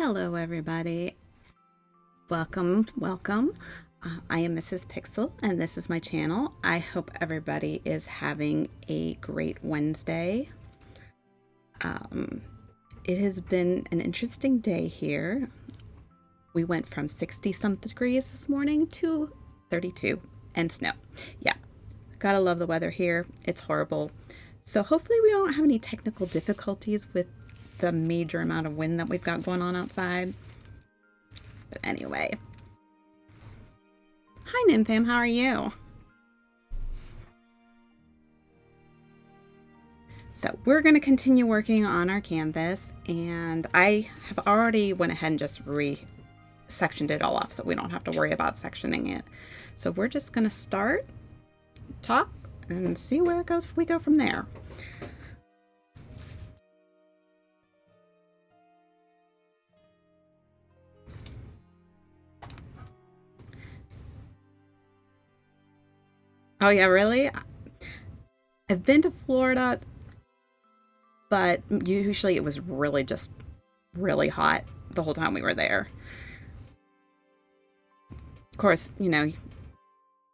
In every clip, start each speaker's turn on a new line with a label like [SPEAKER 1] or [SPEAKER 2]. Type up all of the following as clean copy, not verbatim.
[SPEAKER 1] Hello, everybody. Welcome. I am Mrs. Pixel, and this is my channel. I hope everybody is having a great Wednesday. It has been an interesting day here. We went from 60-something degrees this morning to 32 and snow. Yeah, gotta love the weather here. It's horrible. So hopefully we don't have any technical difficulties with the major amount of wind that we've got going on outside. But anyway. Hi, Nympham, how are you? So we're going to continue working on our canvas, and I have already went ahead and just sectioned it all off so we don't have to worry about sectioning it. So we're just going to start, talk, and see where it goes. We go from there. Oh yeah, really? I've been to Florida, but usually it was really just really hot the whole time we were there. Of course, you know,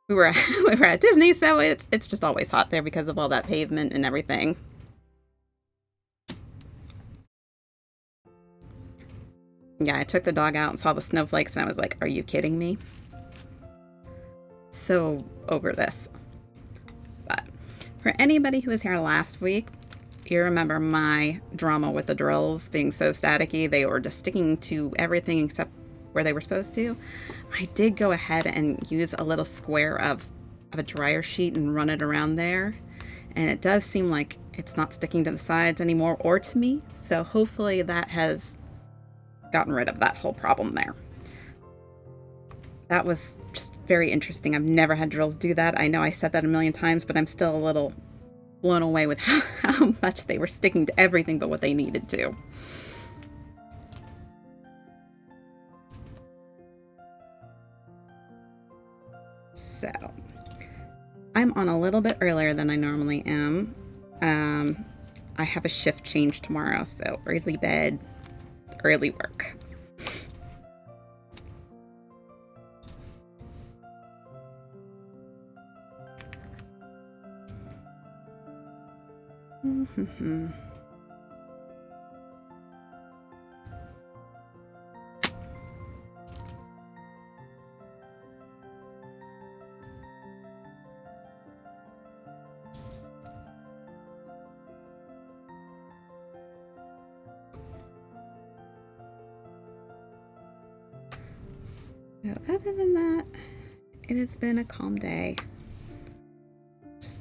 [SPEAKER 1] we were at Disney, so it's just always hot there because of all that pavement and everything. Yeah, I took the dog out and saw the snowflakes, and I was like, "Are you kidding me?" So over this. But for anybody who was here last week, you remember my drama with the drills being so staticky. They were just sticking to everything except where they were supposed to. I did go ahead and use a little square of a dryer sheet and run it around there. And it does seem like it's not sticking to the sides anymore or to me. So hopefully that has gotten rid of that whole problem there. That was just very interesting. I've never had drills do that. I know I said that a million times, but I'm still a little blown away with how much they were sticking to everything but what they needed to. So, I'm on a little bit earlier than I normally am. I have a shift change tomorrow, so early bed, early work. So other than that, it has been a calm day. Just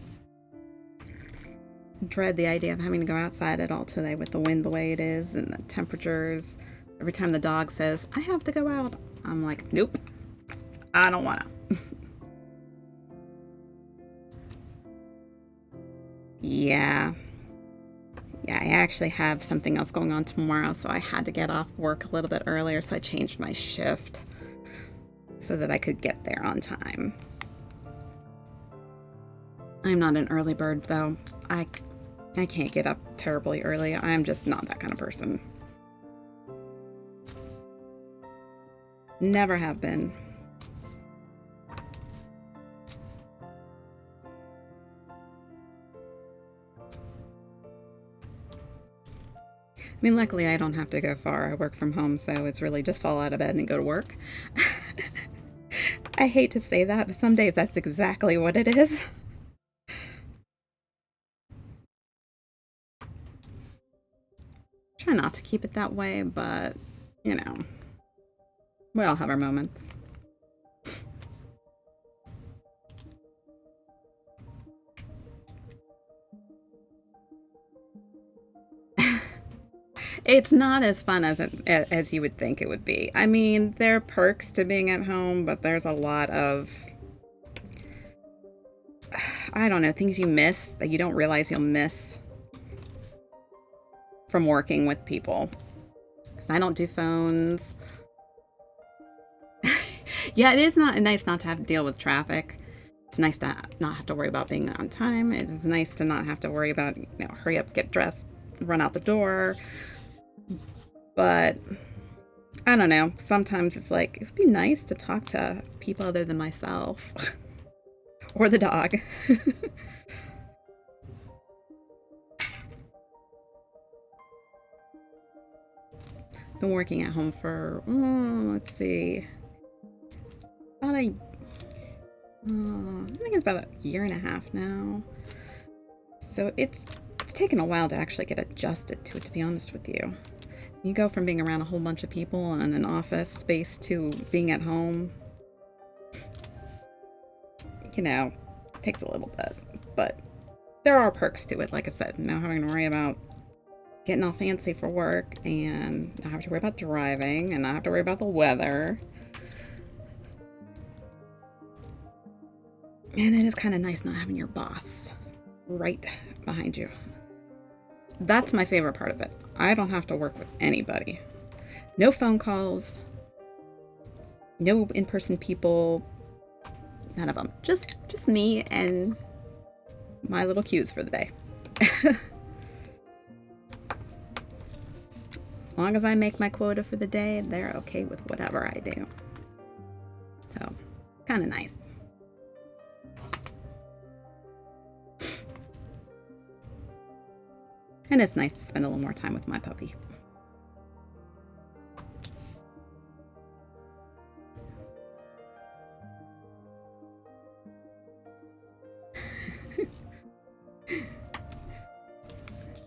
[SPEAKER 1] dread the idea of having to go outside at all today with the wind the way it is and the temperatures. Every time the dog says, "I have to go out," I'm like, "Nope, I don't want to." Yeah, I actually have something else going on tomorrow, so I had to get off work a little bit earlier, so I changed my shift so that I could get there on time. I'm not an early bird, though. I can't get up terribly early. I'm just not that kind of person. Never have been. I mean, luckily I don't have to go far. I work from home, so it's really just fall out of bed and go to work. I hate to say that, but some days that's exactly what it is. Try not to keep it that way, but, you know, we all have our moments. It's not as fun as you would think it would be. I mean, there are perks to being at home, but there's a lot of, I don't know, things you miss that you don't realize you'll miss from working with people. Because I don't do phones. Yeah, it is not nice not to have to deal with traffic. It's nice to not have to worry about being on time. It is nice to not have to worry about, you know, hurry up, get dressed, run out the door. But I don't know. Sometimes it's like, it would be nice to talk to people other than myself or the dog. Been working at home for, let's see, about I think it's about a year and a half now. So it's taken a while to actually get adjusted to it, to be honest with you. You go from being around a whole bunch of people in an office space to being at home. You know, it takes a little bit, but there are perks to it. Like I said, not having to worry about getting all fancy for work and not have to worry about driving and not have to worry about the weather. And it is kind of nice not having your boss right behind you. That's my favorite part of it. I don't have to work with anybody. No phone calls, no in-person people, none of them. Just me and my little cues for the day. As long as I make my quota for the day, they're okay with whatever I do. So, kind of nice. And it's nice to spend a little more time with my puppy.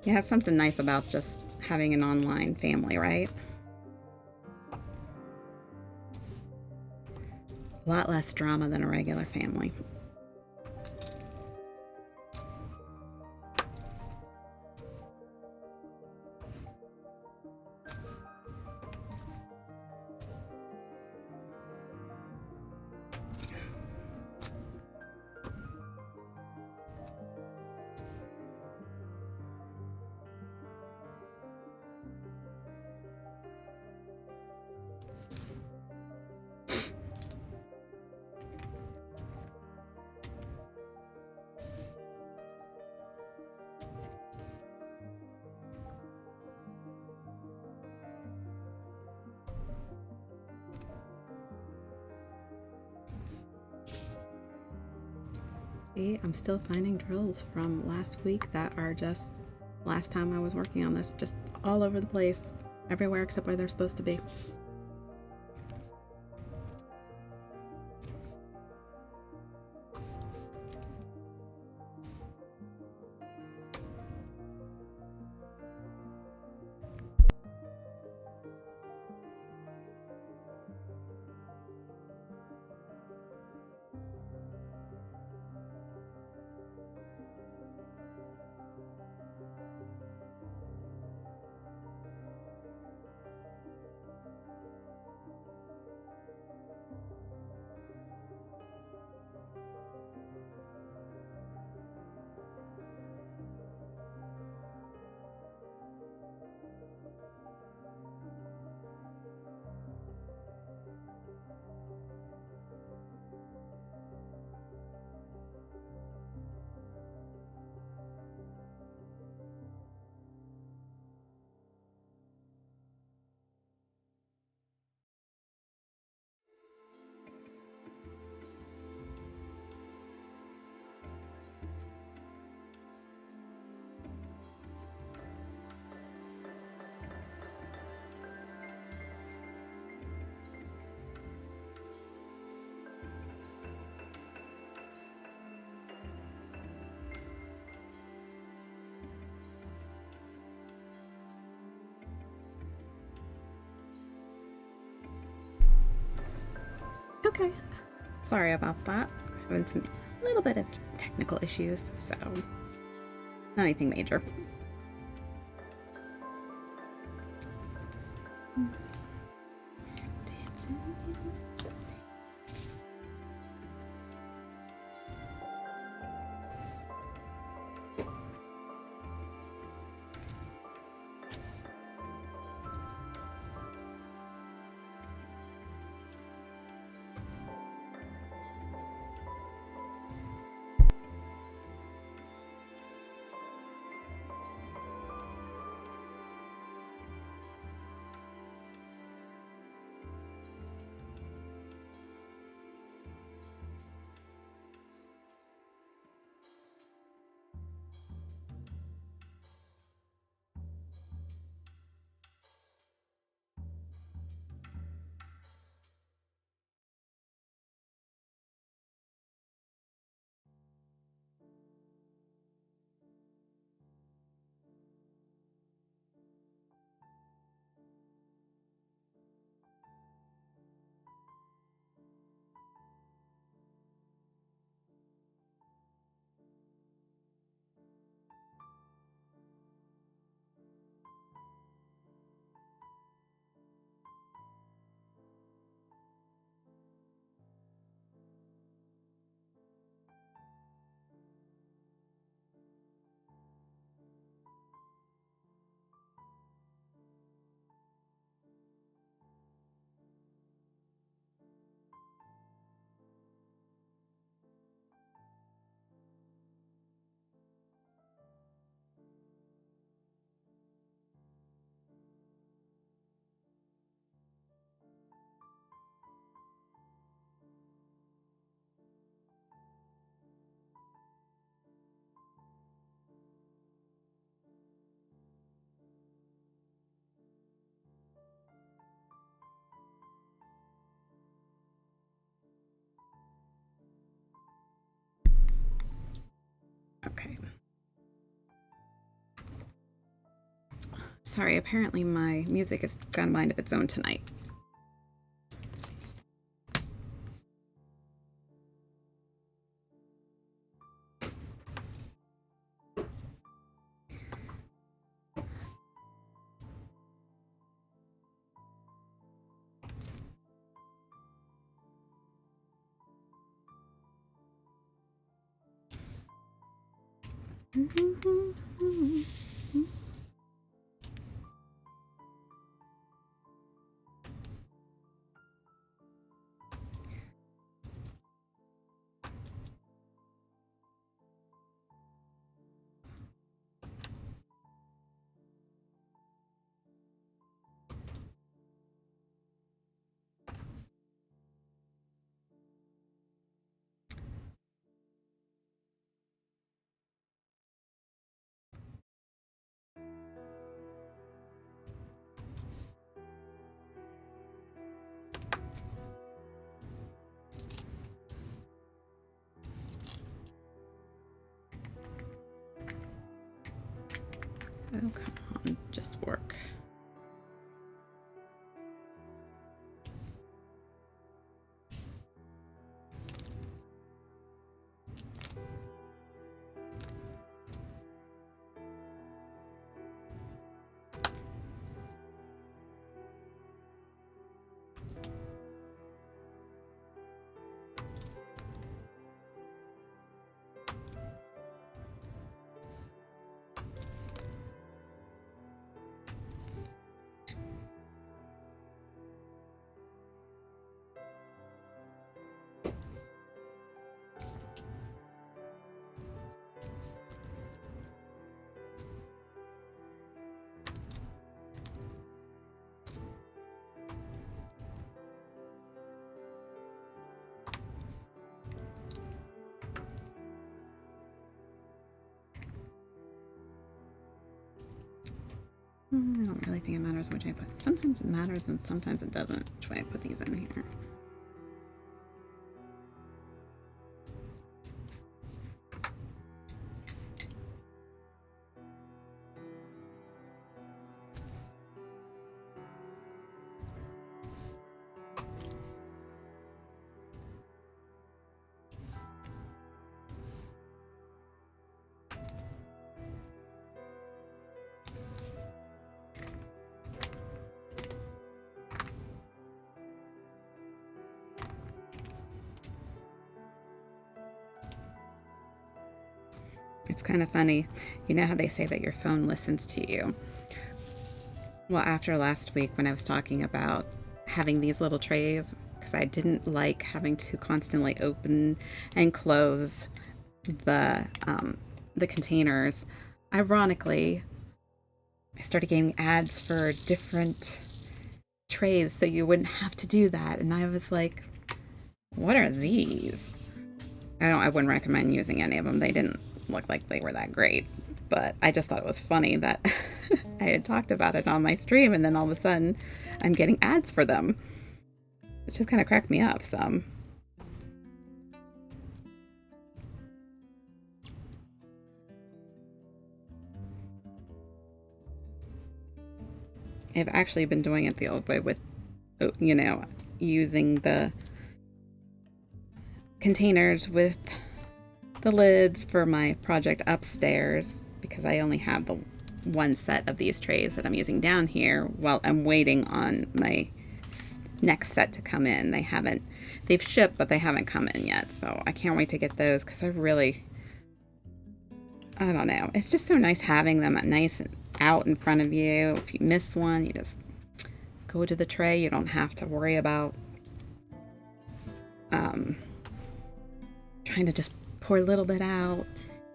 [SPEAKER 1] Yeah, it's something nice about just having an online family, right? A lot less drama than a regular family. See, I'm still finding drills from last week that are just last time I was working on this, just all over the place, everywhere except where they're supposed to be. Okay. Sorry about that. Having some little bit of technical issues, so not anything major. Okay. Sorry, apparently my music has got a mind of its own tonight. Oh, come on, just work. I don't really think it matters which I put. Sometimes it matters and sometimes it doesn't, which way I put these in here. It's kind of funny. You know how they say that your phone listens to you? Well, after last week when I was talking about having these little trays, because I didn't like having to constantly open and close the containers, ironically, I started getting ads for different trays so you wouldn't have to do that. And I was like, what are these? I wouldn't recommend using any of them. They didn't look like they were that great. But I just thought it was funny that I had talked about it on my stream and then all of a sudden I'm getting ads for them. It just kind of cracked me up some. I've actually been doing it the old way with, you know, using the containers with the lids for my project upstairs because I only have the one set of these trays that I'm using down here while I'm waiting on my next set to come in. They've shipped, but they haven't come in yet. So I can't wait to get those because I don't know. It's just so nice having them nice and out in front of you. If you miss one, you just go to the tray. You don't have to worry about trying to just pour a little bit out,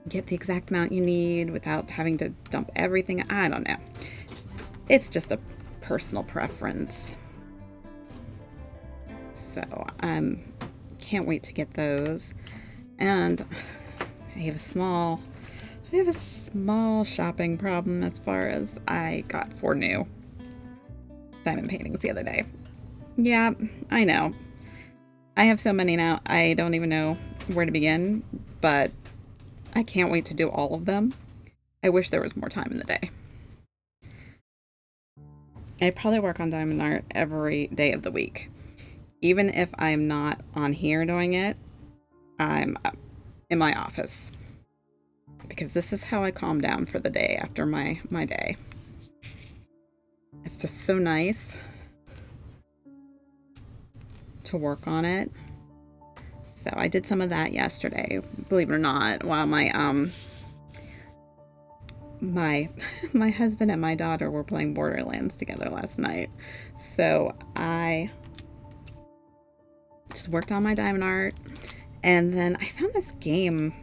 [SPEAKER 1] get the exact amount you need without having to dump everything. I don't know. It's just a personal preference. So can't wait to get those. And I have a small shopping problem as far as I got 4 new diamond paintings the other day. Yeah, I know. I have so many now, I don't even know where to begin, but I can't wait to do all of them. I wish there was more time in the day. I probably work on diamond art every day of the week. Even if I'm not on here doing it, I'm in my office. Because this is how I calm down for the day after my day. It's just so nice to work on it. So I did some of that yesterday, believe it or not, while my my husband and my daughter were playing Borderlands together last night. So I just worked on my diamond art, and then I found this game.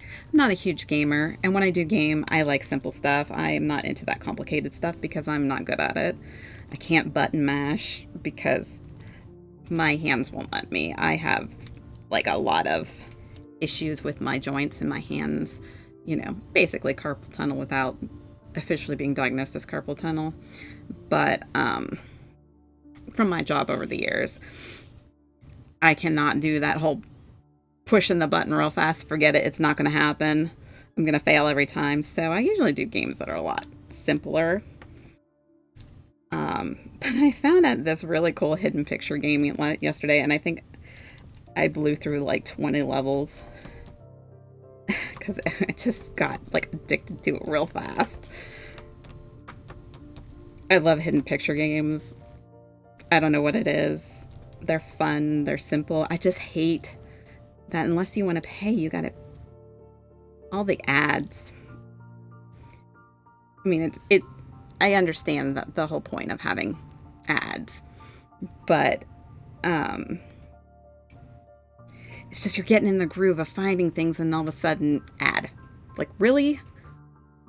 [SPEAKER 1] I'm not a huge gamer, and when I do game, I like simple stuff. I'm not into that complicated stuff because I'm not good at it. I can't button mash because my hands won't let me. I have like a lot of issues with my joints and my hands, you know, basically carpal tunnel without officially being diagnosed as carpal tunnel. But from my job over the years, I cannot do that whole pushing the button real fast. Forget it. It's not going to happen. I'm going to fail every time. So I usually do games that are a lot simpler. But I found out this really cool hidden picture game yesterday, and I think I blew through like 20 levels because I just got like addicted to it real fast. I love hidden picture games. I don't know what it is. They're fun. They're simple. I just hate that unless you want to pay, you got to all the ads. I mean, I understand the whole point of having ads, but it's just you're getting in the groove of finding things and all of a sudden ad. Like, really?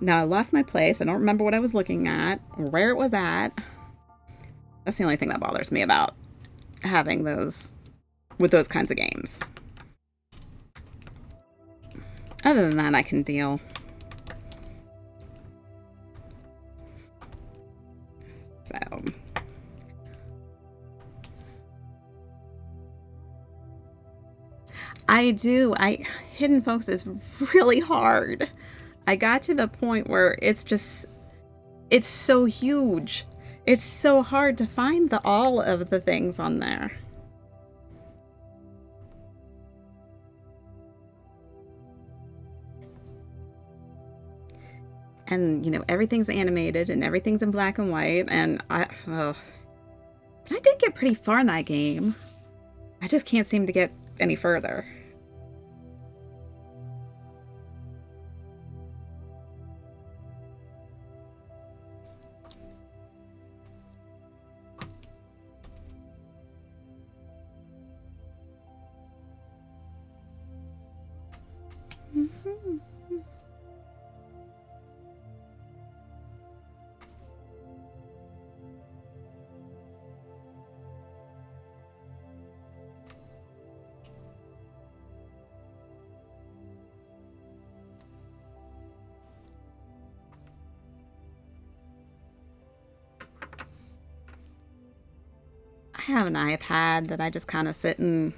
[SPEAKER 1] Now I lost my place. I don't remember what I was looking at or where it was at. That's the only thing that bothers me about having those with those kinds of games. Other than that, I can deal. So I do. Hidden Focus is really hard. I got to the point where it's so huge. It's so hard to find all of the things on there. And, you know, everything's animated and everything's in black and white. And but I did get pretty far in that game. I just can't seem to get any further. I have an iPad that I just kind of sit and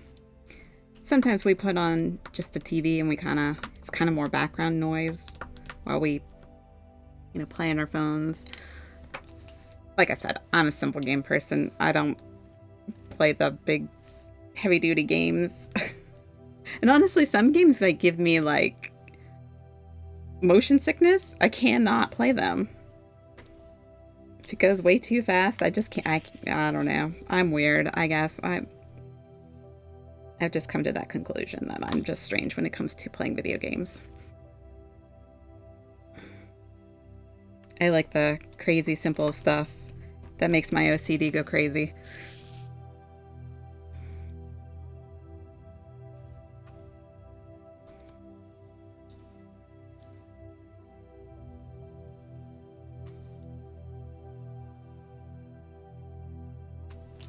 [SPEAKER 1] sometimes we put on just the TV and it's kind of more background noise while we, you know, play on our phones. Like I said, I'm a simple game person. I don't play the big heavy duty games. And honestly, some games like give me like motion sickness. I cannot play them. If it goes way too fast, I just can't. I don't know. I'm weird, I guess. I've just come to that conclusion that I'm just strange when it comes to playing video games. I like the crazy simple stuff that makes my OCD go crazy.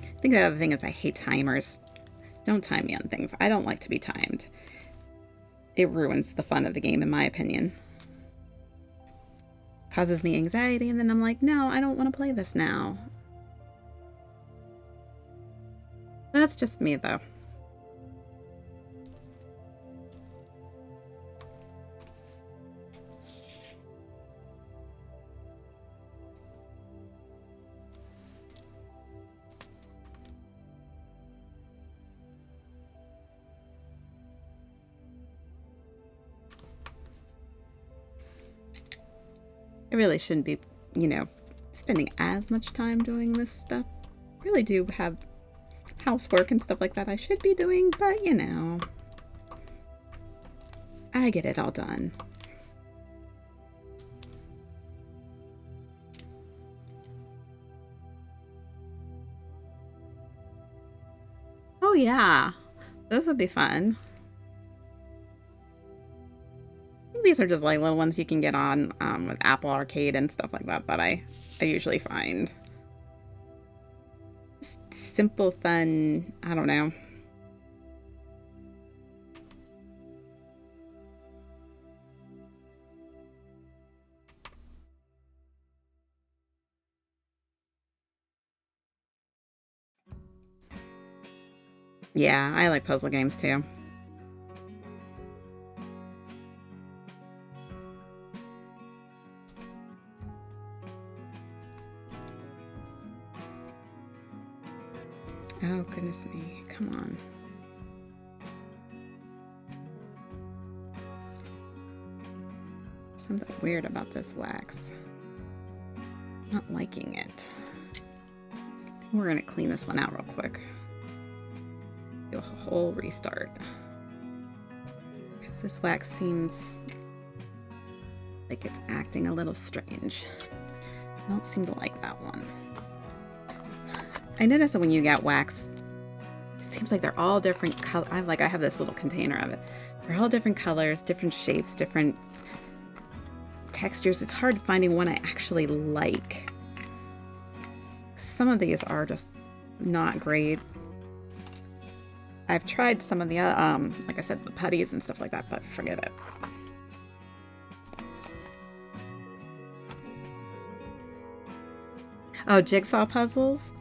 [SPEAKER 1] I think the other thing is I hate timers. Don't time me on things. I don't like to be timed. It ruins the fun of the game, in my opinion. Causes me anxiety, and then I'm like, no, I don't want to play this now. That's just me, though. I really shouldn't be, you know, spending as much time doing this stuff. I really do have housework and stuff like that I should be doing, but you know, I get it all done. Oh yeah, those would be fun. These are just like little ones you can get on with Apple Arcade and stuff like that I usually find. Just simple, fun, I don't know. Yeah, I like puzzle games too. Oh, goodness me. Come on. Something weird about this wax. Not liking it. We're going to clean this one out real quick. Do a whole restart. Because this wax seems like it's acting a little strange. I don't seem to like that one. I notice that when you get wax, it seems like they're all different colors. I have this little container of it. They're all different colors, different shapes, different textures. It's hard finding one I actually like. Some of these are just not great. I've tried some of the, like I said, the putties and stuff like that, but forget it. Oh, jigsaw puzzles?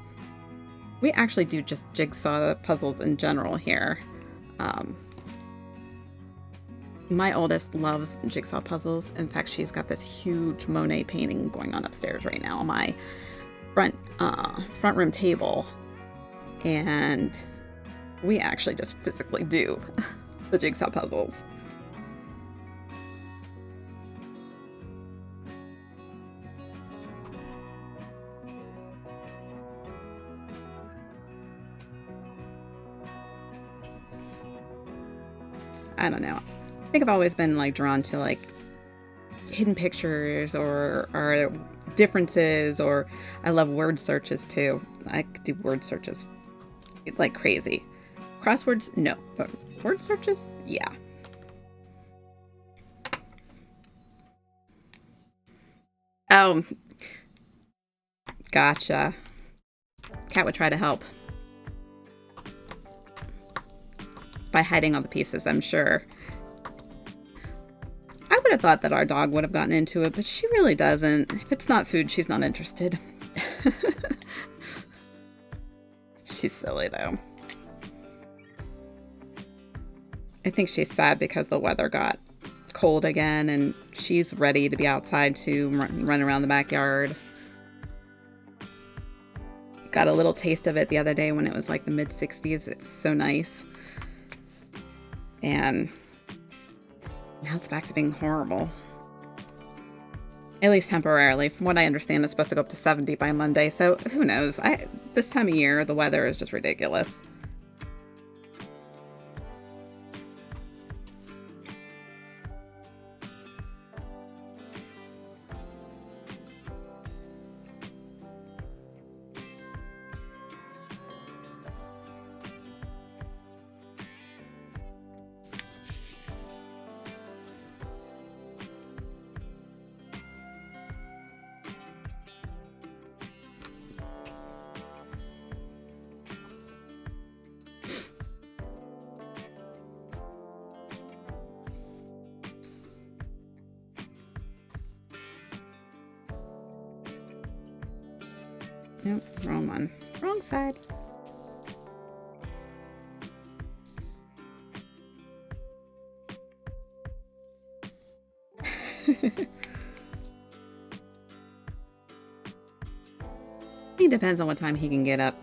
[SPEAKER 1] We actually do just jigsaw puzzles in general here. My oldest loves jigsaw puzzles. In fact, she's got this huge Monet painting going on upstairs right now on my front room table. And we actually just physically do the jigsaw puzzles. I don't know. I think I've always been like drawn to like hidden pictures or differences, or I love word searches too. I could do word searches like crazy. Crosswords, no, but word searches, yeah. Oh, gotcha. Cat would try to help by hiding all the pieces, I'm sure. I would have thought that our dog would have gotten into it, but she really doesn't. If it's not food, she's not interested. She's silly, though. I think she's sad because the weather got cold again, and she's ready to be outside to run around the backyard. Got a little taste of it the other day when it was like the mid-60s. It was so nice. And now it's back to being horrible. At least temporarily. From what I understand, it's supposed to go up to 70 by Monday, so who knows? This time of year, the weather is just ridiculous. Nope, wrong one. Wrong side. It depends on what time he can get up.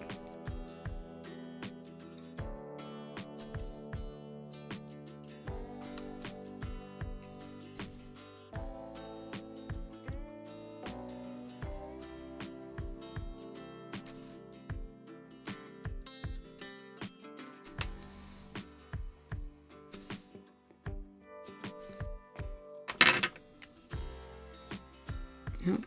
[SPEAKER 1] Oh.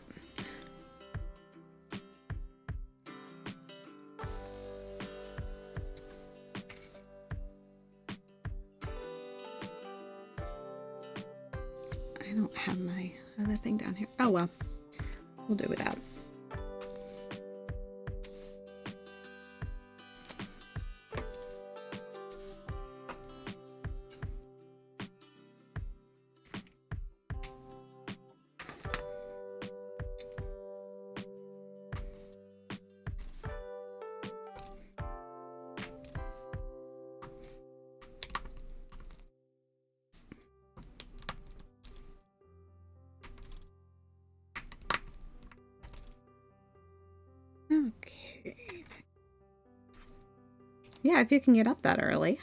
[SPEAKER 1] I don't have my other thing down here. Oh well, we'll do without. Okay. Yeah, if you can get up that early.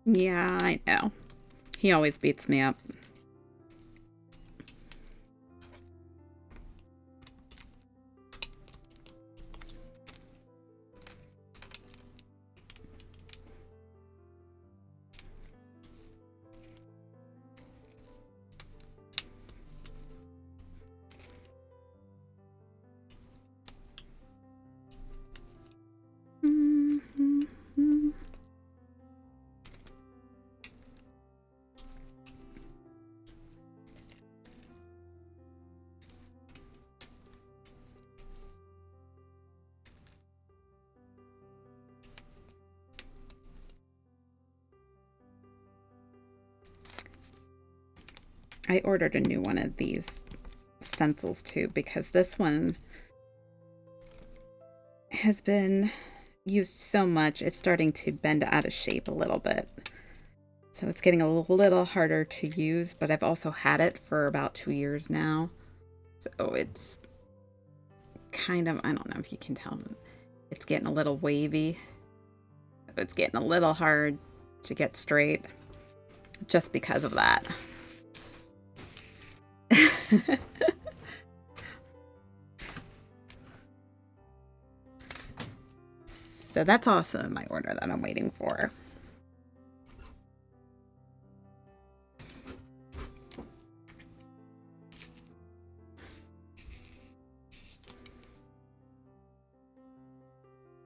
[SPEAKER 1] Yeah, I know. He always beats me up. I ordered a new one of these stencils too because this one has been used so much it's starting to bend out of shape a little bit. So it's getting a little harder to use, but I've also had it for about 2 years now. So it's kind of, I don't know if you can tell, it's getting a little wavy. It's getting a little hard to get straight just because of that. So that's also my order that I'm waiting for.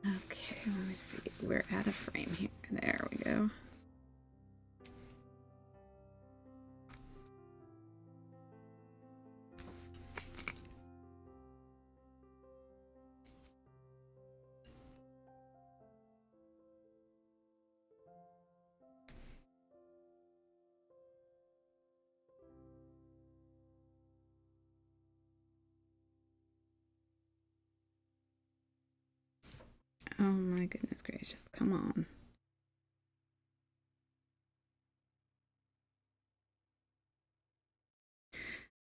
[SPEAKER 1] Okay, let me see. We're out of frame here. There we go. Oh my goodness gracious, come on.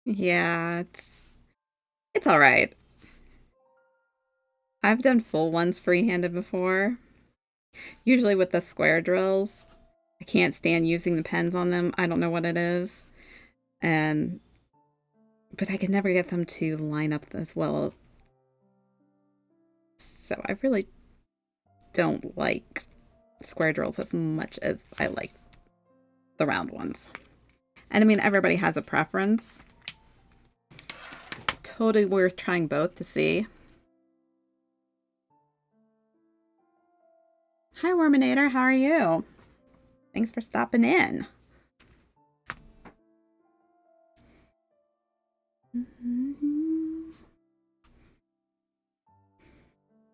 [SPEAKER 1] Yeah, it's all right. I've done full ones freehanded before. Usually with the square drills. I can't stand using the pens on them. I don't know what it is. But I can never get them to line up as well. So I really don't like square drills as much as I like the round ones. And I mean, everybody has a preference. Totally worth trying both to see. Hi, Worminator. How are you? Thanks for stopping in.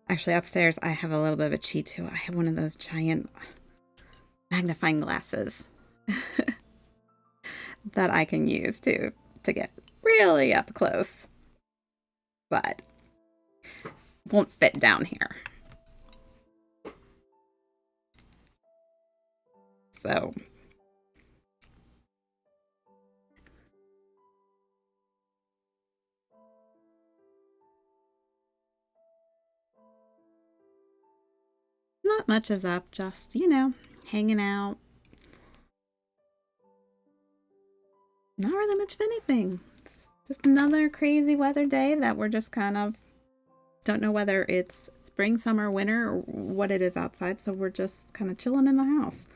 [SPEAKER 1] Actually, upstairs, I have a little bit of a cheat too. I have one of those giant magnifying glasses that I can use to get really up close, but won't fit down here. So Not much is up, just, you know, hanging out. Not really much of anything. It's just another crazy weather day that we're just kind of don't know whether it's spring, summer, winter, or what it is outside, so we're just kind of chilling in the house.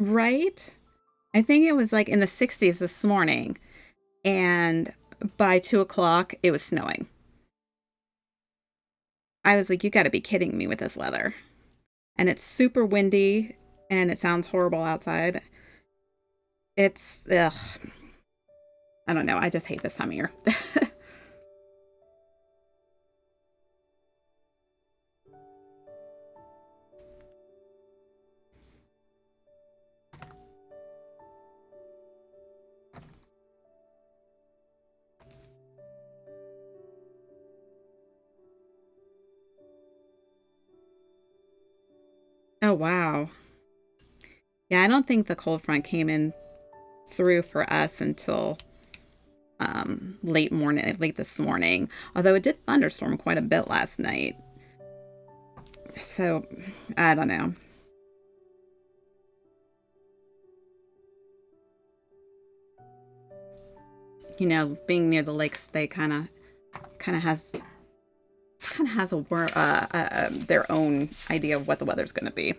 [SPEAKER 1] Right? I think it was like in the 60s this morning, and by 2 o'clock, it was snowing. I was like, you got to be kidding me with this weather. And it's super windy, and it sounds horrible outside. It's, ugh, I don't know. I just hate this time of year. Oh, wow. Yeah, I don't think the cold front came in through for us until late this morning. Although it did thunderstorm quite a bit last night. So, I don't know. You know, being near the lakes, they kind of has their own idea of what the weather's going to be.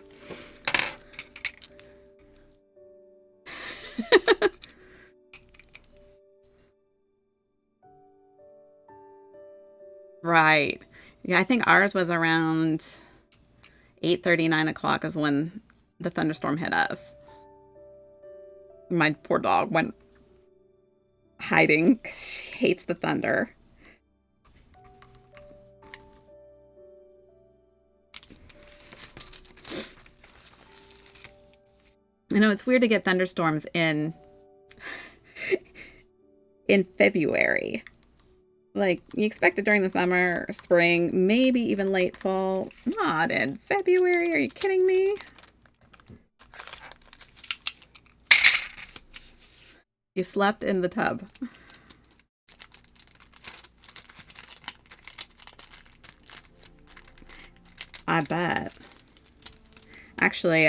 [SPEAKER 1] Right. Yeah, I think ours was around 8:30, 9 o'clock is when the thunderstorm hit us. My poor dog went hiding 'cause she hates the thunder. I know it's weird to get thunderstorms in February. Like, you expect it during the summer, spring, maybe even late fall. Not in February. Are you kidding me? You slept in the tub. I bet. Actually,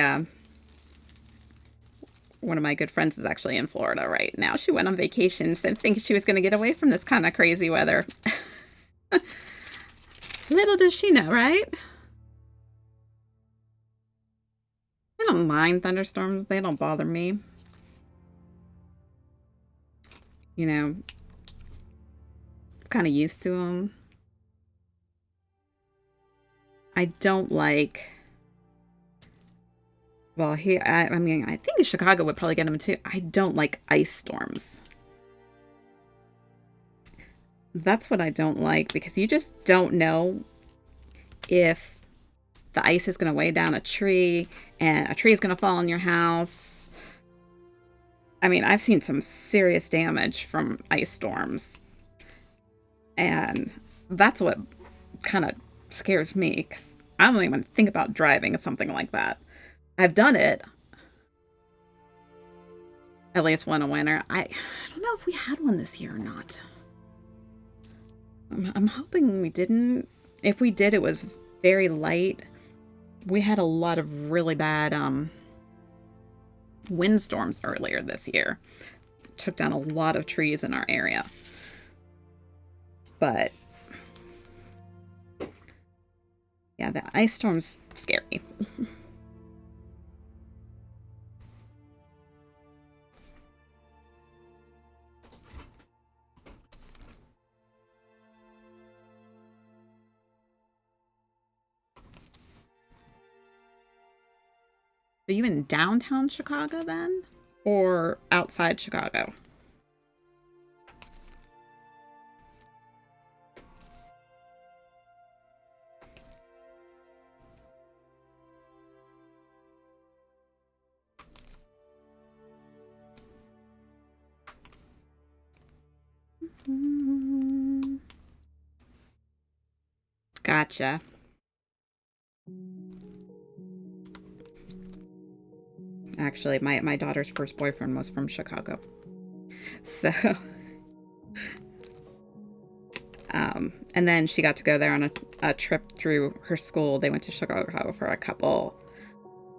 [SPEAKER 1] one of my good friends is actually in Florida right now. She went on vacation and thinking she was going to get away from this kind of crazy weather. Little does she know, right? I don't mind thunderstorms. They don't bother me. You know, kind of used to them. I don't like. Well, here, I mean, I think Chicago would probably get them too. I don't like ice storms. That's what I don't like because you just don't know if the ice is going to weigh down a tree and a tree is going to fall on your house. I mean, I've seen some serious damage from ice storms, and that's what kind of scares me because I don't even think about driving something like that. I've done it at least one a winter. I don't know if we had one this year or not. I'm hoping we didn't. If we did, it was very light. We had a lot of really bad windstorms earlier this year. Took down a lot of trees in our area. But yeah, the ice storm's scary. Are you in downtown Chicago then? Or outside Chicago? Gotcha. Actually, my daughter's first boyfriend was from Chicago. So, and then she got to go there on a trip through her school. They went to Chicago for a couple,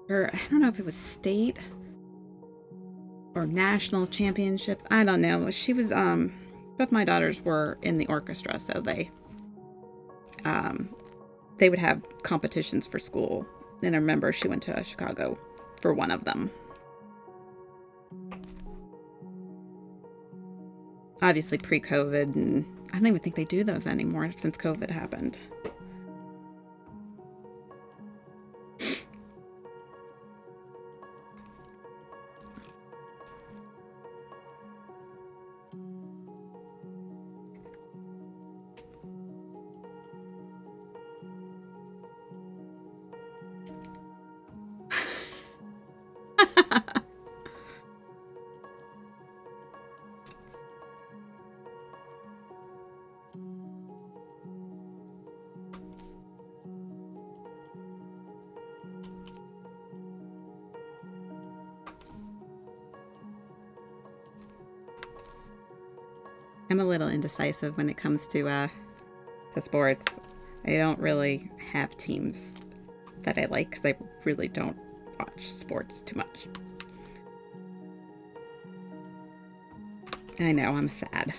[SPEAKER 1] or I don't know if it was state or national championships. I don't know. She was, both my daughters were in the orchestra, so they would have competitions for school. And I remember she went to Chicago for one of them. Obviously pre-COVID, and I don't even think they do those anymore since COVID happened. I'm a little indecisive when it comes to sports. I don't really have teams that I like because I really don't watch sports too much. I know, I'm sad.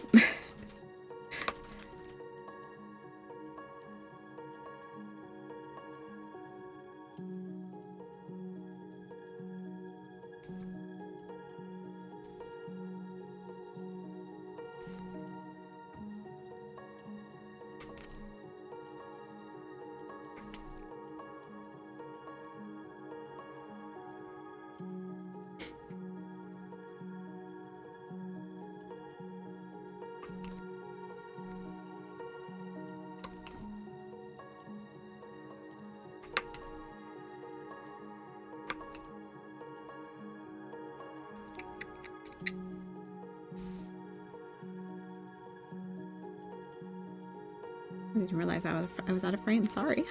[SPEAKER 1] I didn't realize I was out of frame. Sorry.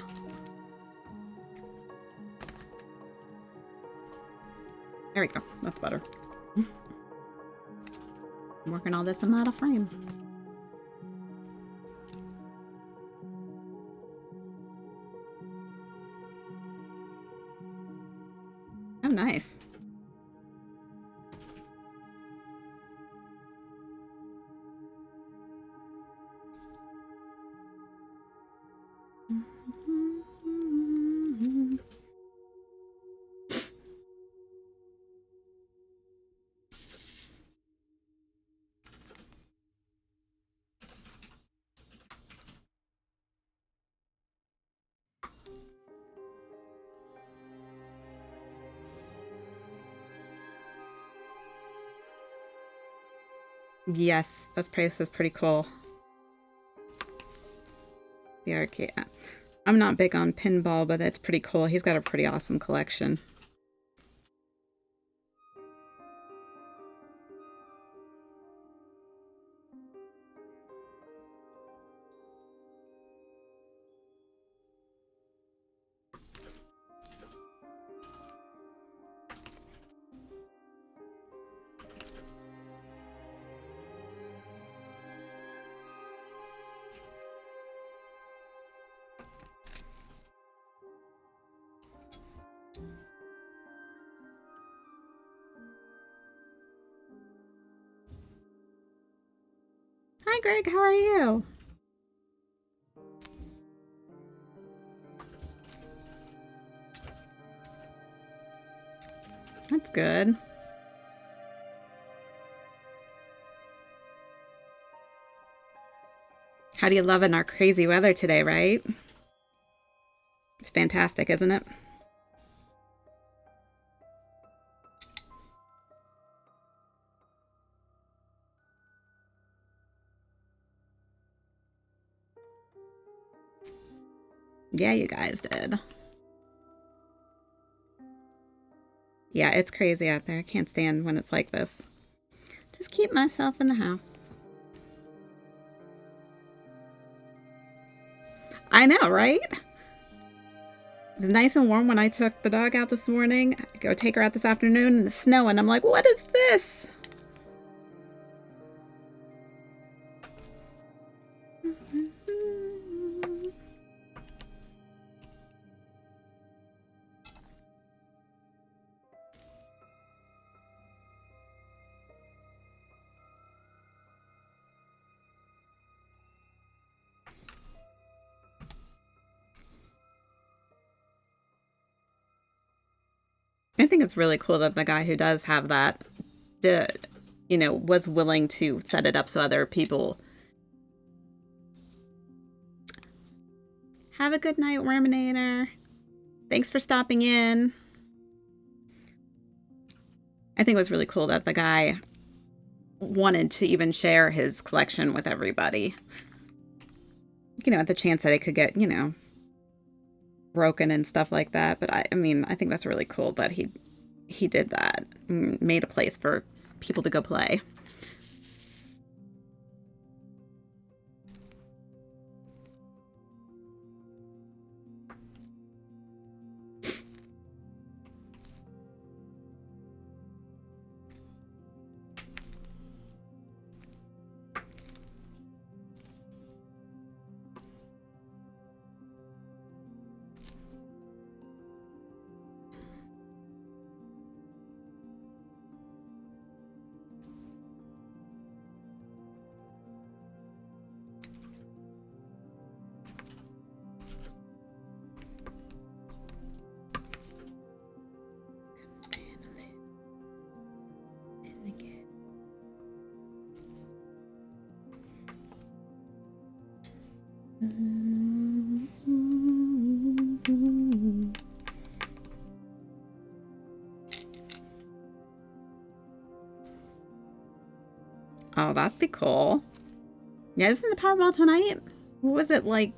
[SPEAKER 1] There we go. That's better. I'm working all this. I'm out of frame. Oh, nice. Yes, this place is pretty cool. The arcade. I'm not big on pinball, but it's pretty cool. He's got a pretty awesome collection. Hi, Greg. How are you? That's good. How do you love it in our crazy weather today, right? It's fantastic, isn't it? Yeah, you guys did. Yeah, it's crazy out there. I can't stand when it's like this. Just keep myself in the house. I know, right? It was nice and warm when I took the dog out this morning. I go take her out this afternoon and it's snowing. I'm like, what is this? I think it's really cool that the guy who does have that did, was willing to set it up so other people. Have a good night, Worminator. Thanks for stopping in. I think it was really cool that the guy wanted to even share his collection with everybody. At the chance that it could get, broken and stuff like that. But I mean, I think that's really cool that he did that, made a place for people to go play. Oh, that'd be cool. Yeah, isn't the Powerball tonight? What was it like?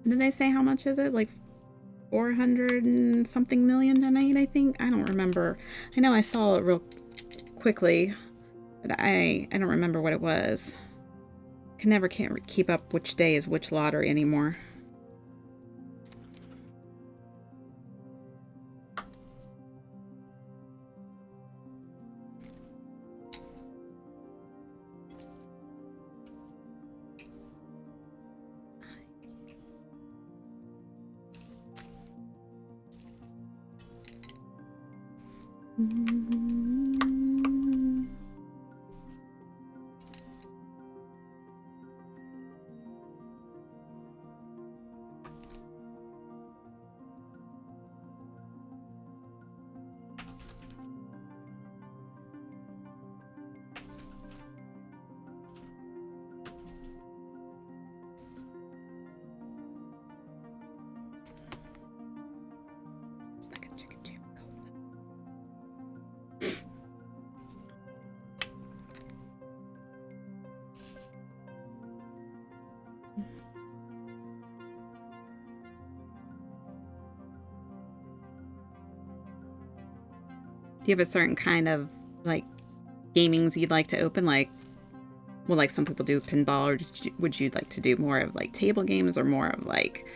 [SPEAKER 1] Did they say how much is it? Like 400 and something million tonight, I think? I don't remember. I know I saw it real quickly, but I don't remember what it was. Can never keep up which day is which lottery anymore. Do you have a certain kind of, like, gamings you'd like to open? Like, well, like some people do pinball, or would you like to do more of, like, table games, or more of, like,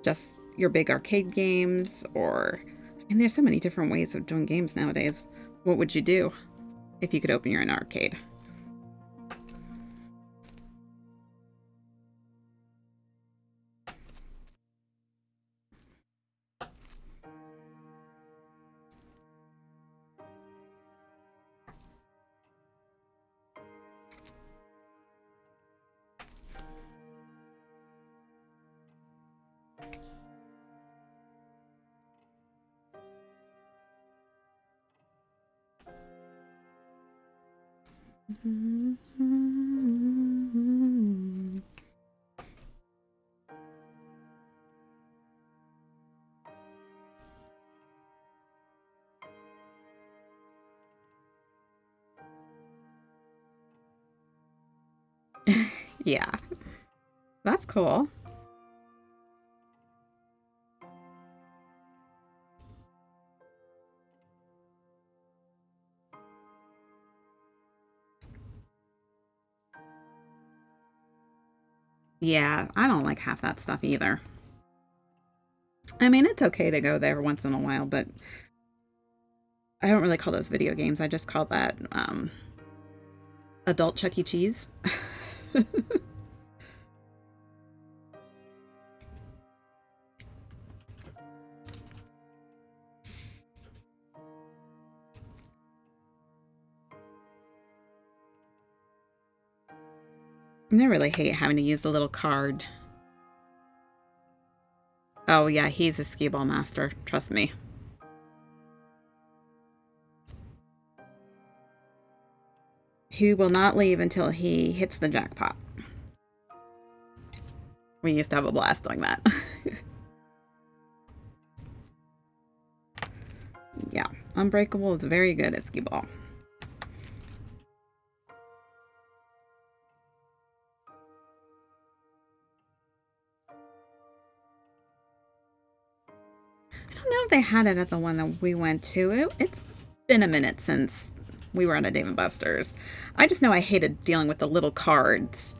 [SPEAKER 1] just your big arcade games? Or, and there's so many different ways of doing games nowadays. What would you do if you could open your own arcade? Yeah, that's cool. Yeah, I don't like half that stuff either. I mean, it's okay to go there once in a while, but I don't really call those video games. I just call that adult Chuck E. Cheese. And I really hate having to use the little card. Oh yeah, he's a skee ball master. Trust me. He will not leave until he hits the jackpot. We used to have a blast doing that. Yeah, Unbreakable is very good at skee ball. I don't know if they had it at the one that we went to. It's been a minute since we were at a Dave & Buster's. I just know I hated dealing with the little cards.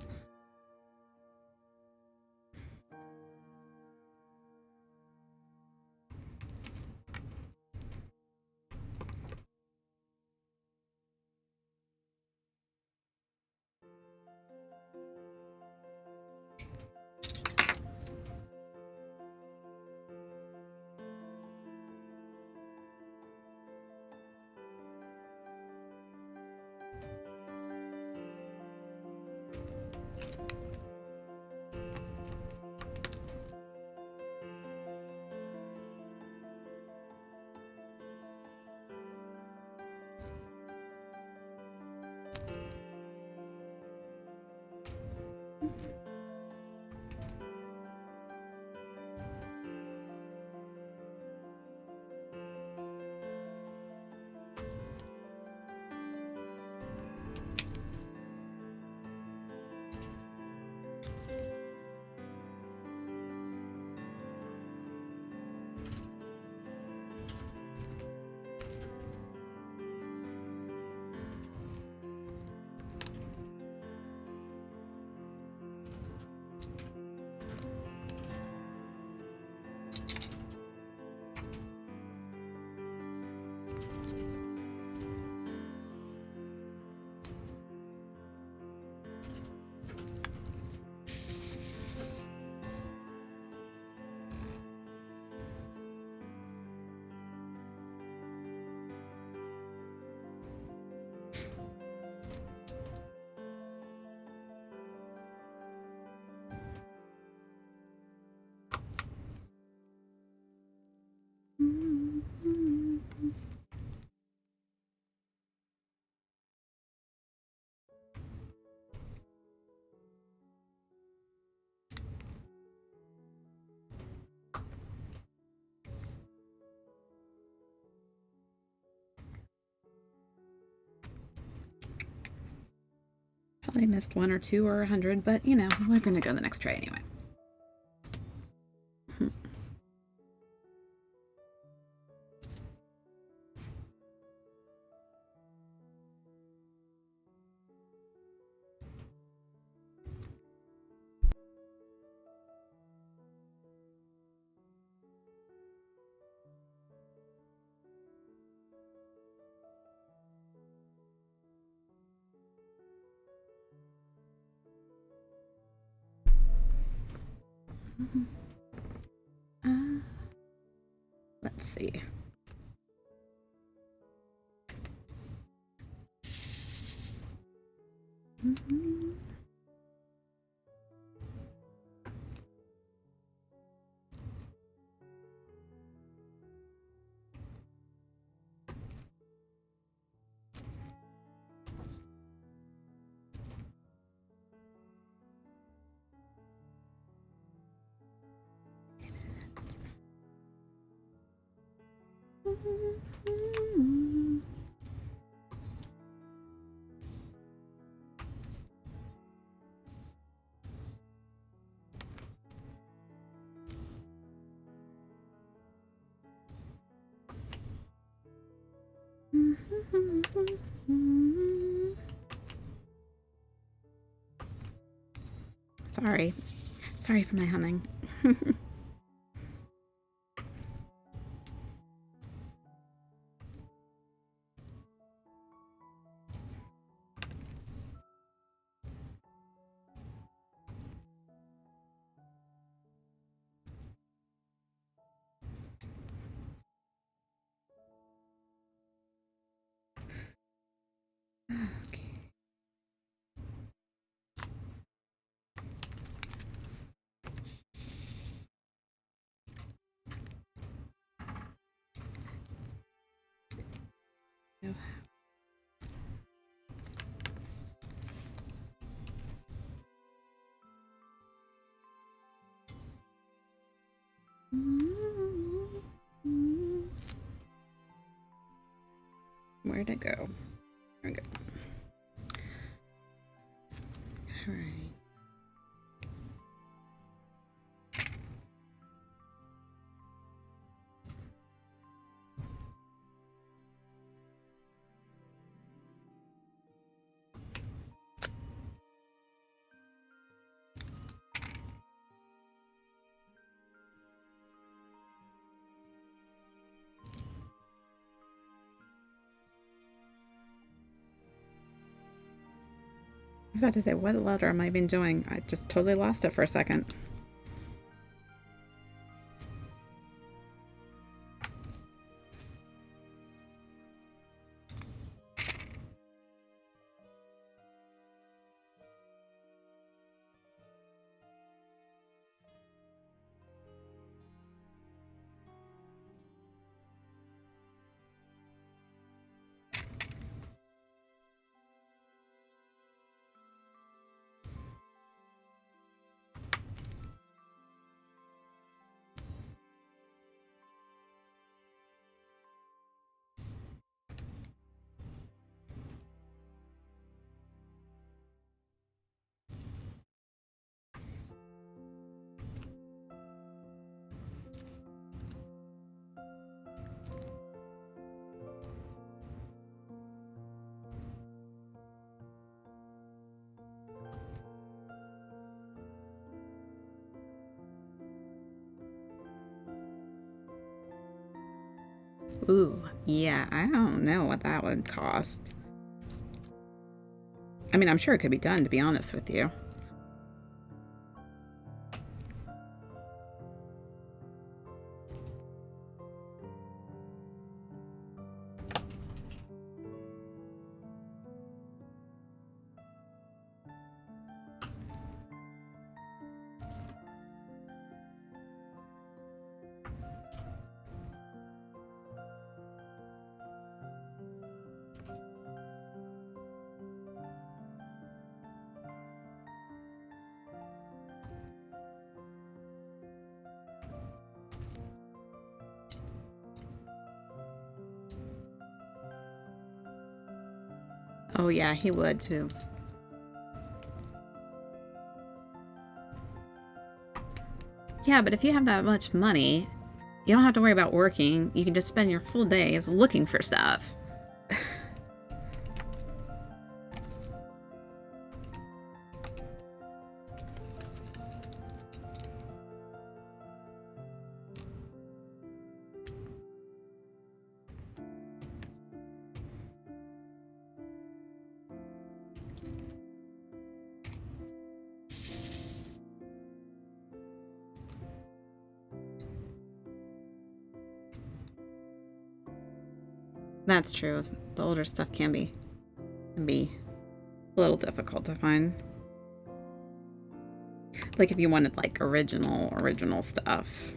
[SPEAKER 1] Probably missed one or two or 100, but you know, we're gonna go the next tray anyway. Let's see. Sorry. Sorry for my humming. Where'd it go? There we go. All right. I was about to say, what letter am I even doing? I just totally lost it for a second. Ooh, yeah, I don't know what that would cost. I mean, I'm sure it could be done, to be honest with you. Oh yeah, he would too. Yeah, but if you have that much money, you don't have to worry about working. You can just spend your full days looking for stuff. That's true. The older stuff can be a little difficult to find. Like if you wanted like original stuff.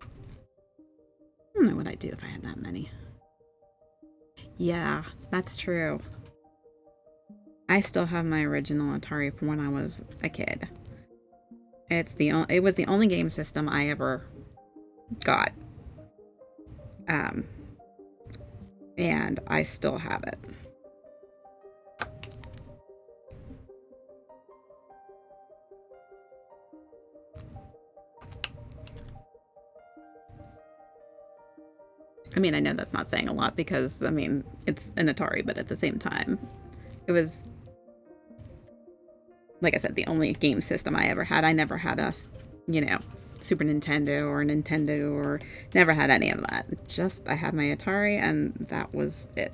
[SPEAKER 1] I don't know what I'd do if I had that many. Yeah, that's true. I still have my original Atari from when I was a kid. It was the only game system I ever got. Um, and I still have it. I mean, I know that's not saying a lot because, I mean, it's an Atari, but at the same time, it was, like I said, the only game system I ever had. I never had you know, Super Nintendo or Nintendo or never had any of that. Just, I had my Atari and that was it.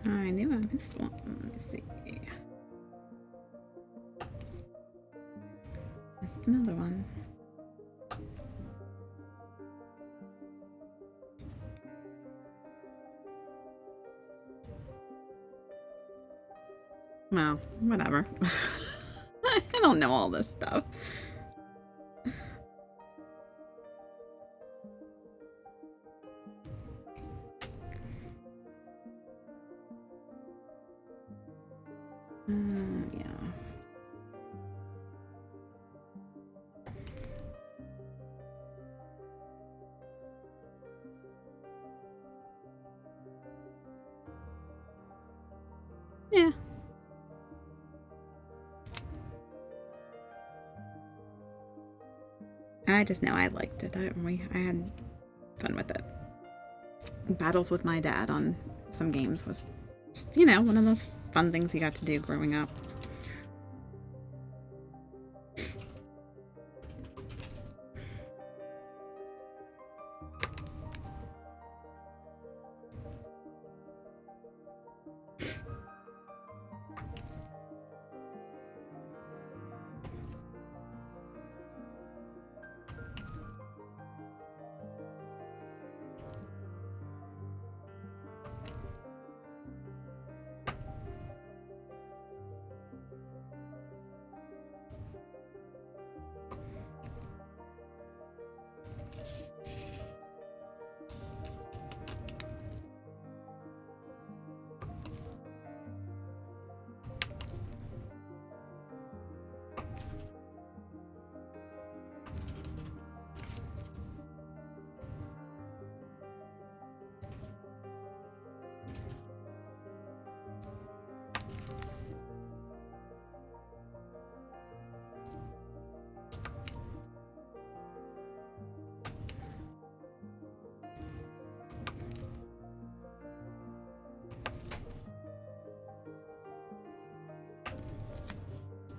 [SPEAKER 1] I knew I missed one. Let me see. Missed another one. Well, whatever. I don't know all this stuff. Yeah. Yeah. I just know I liked it. I had fun with it. Battles with my dad on some games was just, you know, one of those fun things you got to do growing up.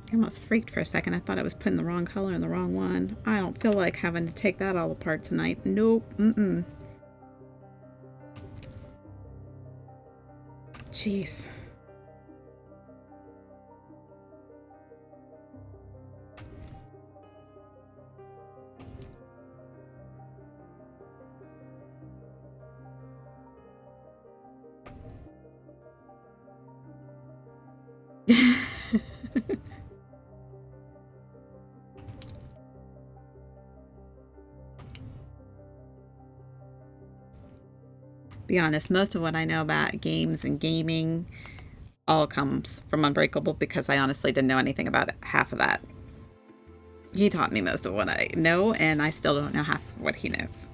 [SPEAKER 1] I almost freaked for a second. I thought I was putting the wrong color in the wrong one. I don't feel like having to take that all apart tonight. Nope. Mm-mm. Jeez. Be honest, most of what I know about games and gaming all comes from Unbreakable because I honestly didn't know anything about half of that. He taught me most of what I know, and I still don't know half of what he knows.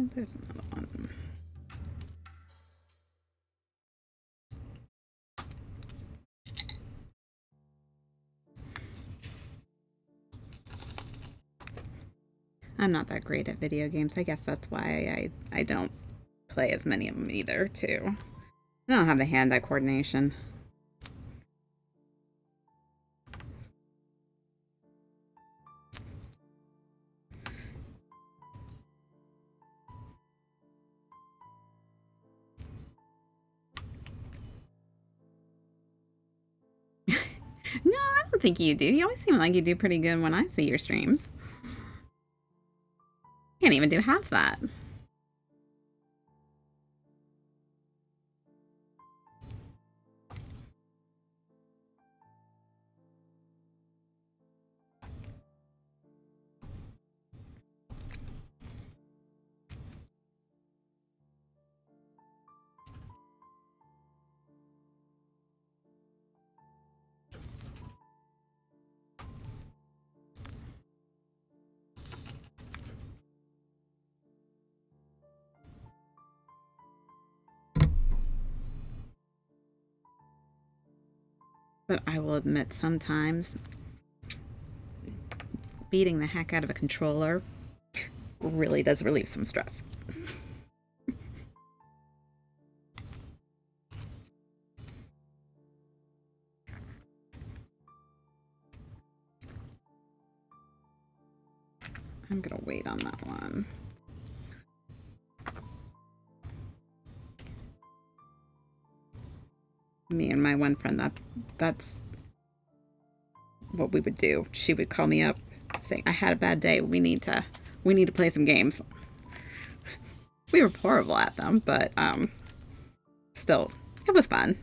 [SPEAKER 1] There's another one. I'm not that great at video games. I guess that's why I don't play as many of them either, too. I don't have the hand-eye coordination. No, I don't think you do. You always seem like you do pretty good when I see your streams. Can't even do half that. But I will admit sometimes beating the heck out of a controller really does relieve some stress. I'm gonna wait on that one. Me and my one friend, that's what we would do. She would call me up saying, I had a bad day. We need to play some games. We were horrible at them, but still, it was fun.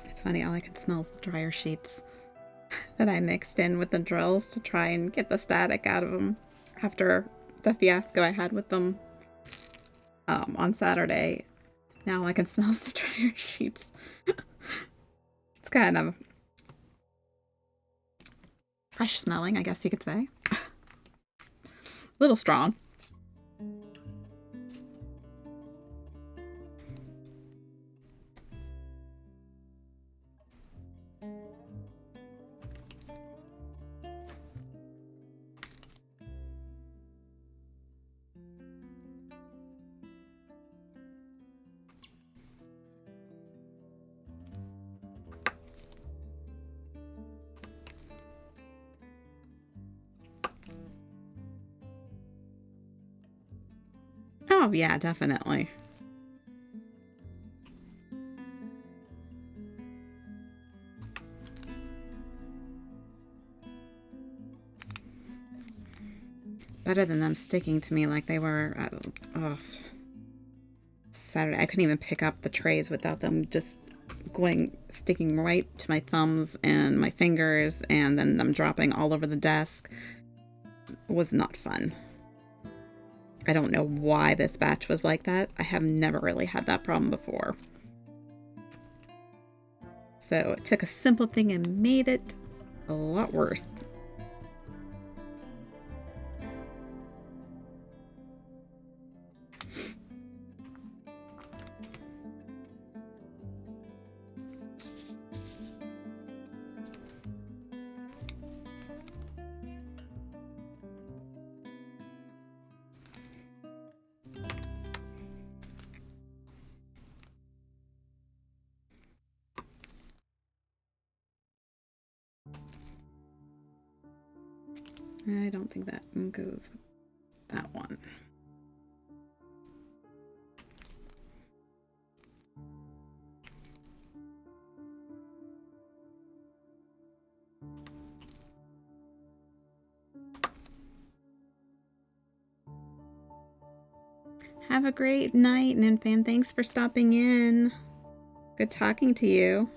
[SPEAKER 1] It's funny, all I could smell is the dryer sheets that I mixed in with the drills to try and get the static out of them after the fiasco I had with them on Saturday. Now all I can smell is the dryer sheets. It's kind of fresh smelling, I guess you could say. A little strong. Oh, yeah, definitely. Better than them sticking to me like they were Saturday. I couldn't even pick up the trays without them just sticking right to my thumbs and my fingers, and then them dropping all over the desk. It was not fun. I don't know why this batch was like that. I have never really had that problem before. So it took a simple thing and made it a lot worse. I don't think that goes with that one. Have a great night, Ninfan. Thanks for stopping in. Good talking to you.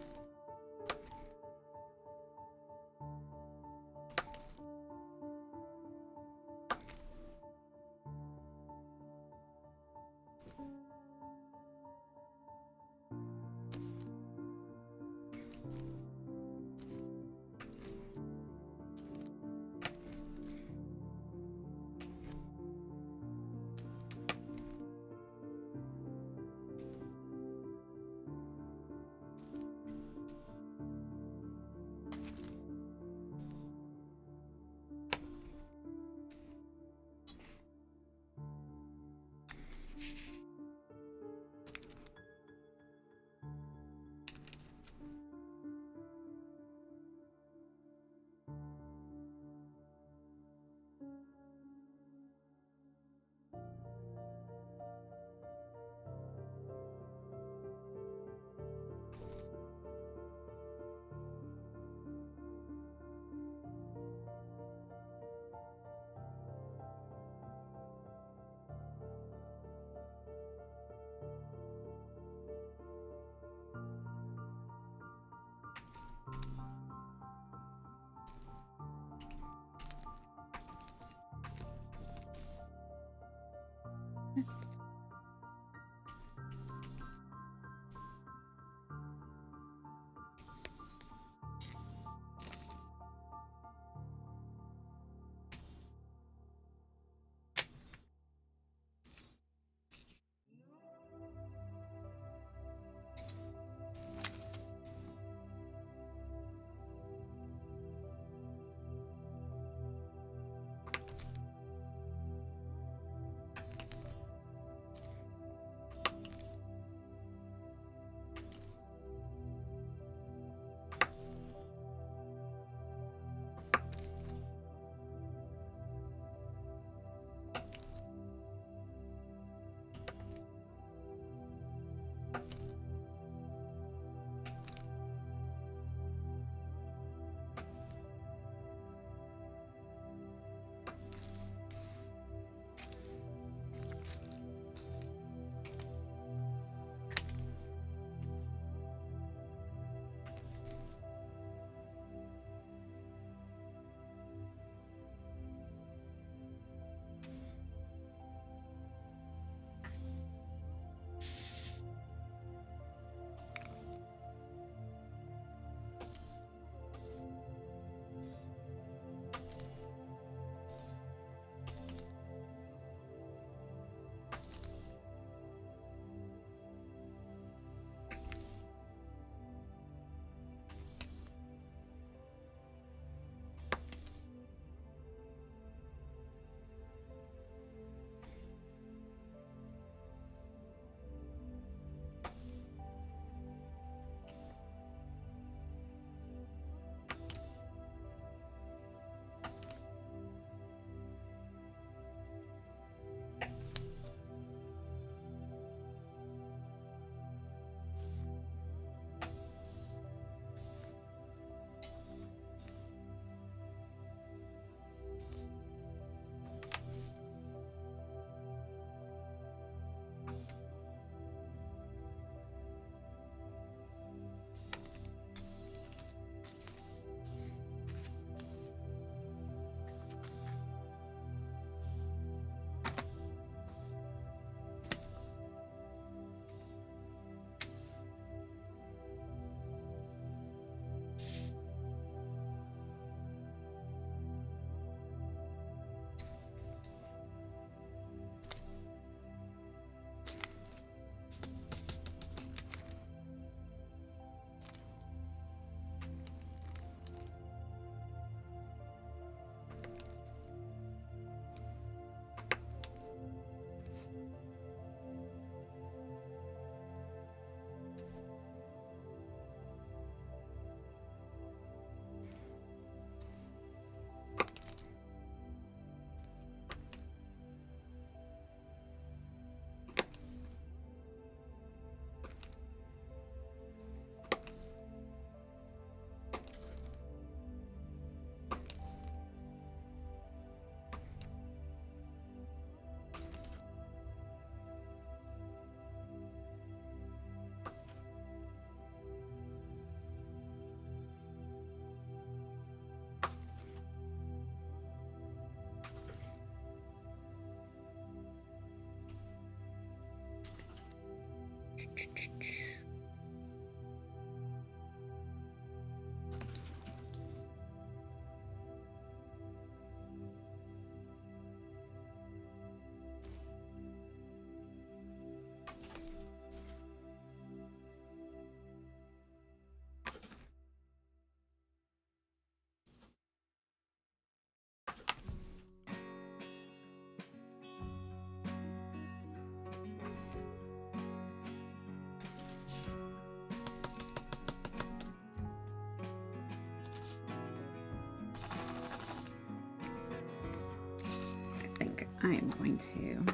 [SPEAKER 1] I am going to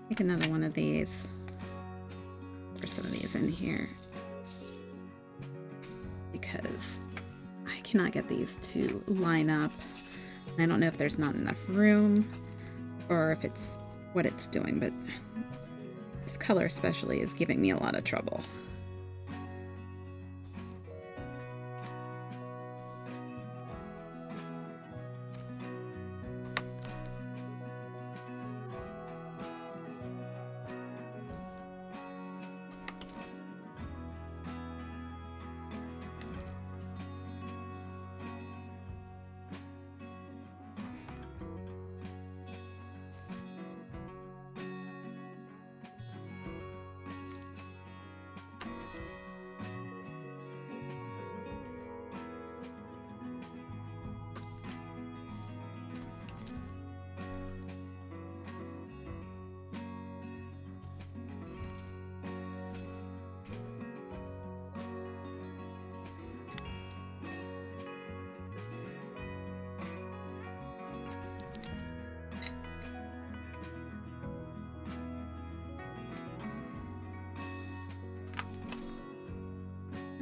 [SPEAKER 1] take another one of these, or some of these in here, because I cannot get these to line up. I don't know if there's not enough room or if it's what it's doing, but this color especially is giving me a lot of trouble.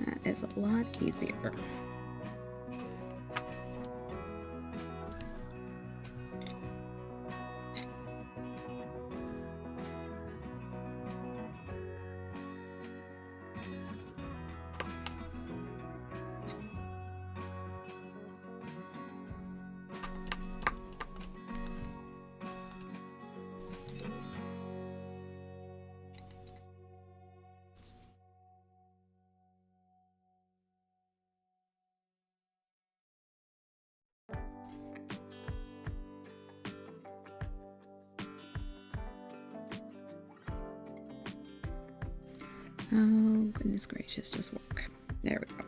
[SPEAKER 1] That is a lot easier. Oh, goodness gracious, just work. There we go.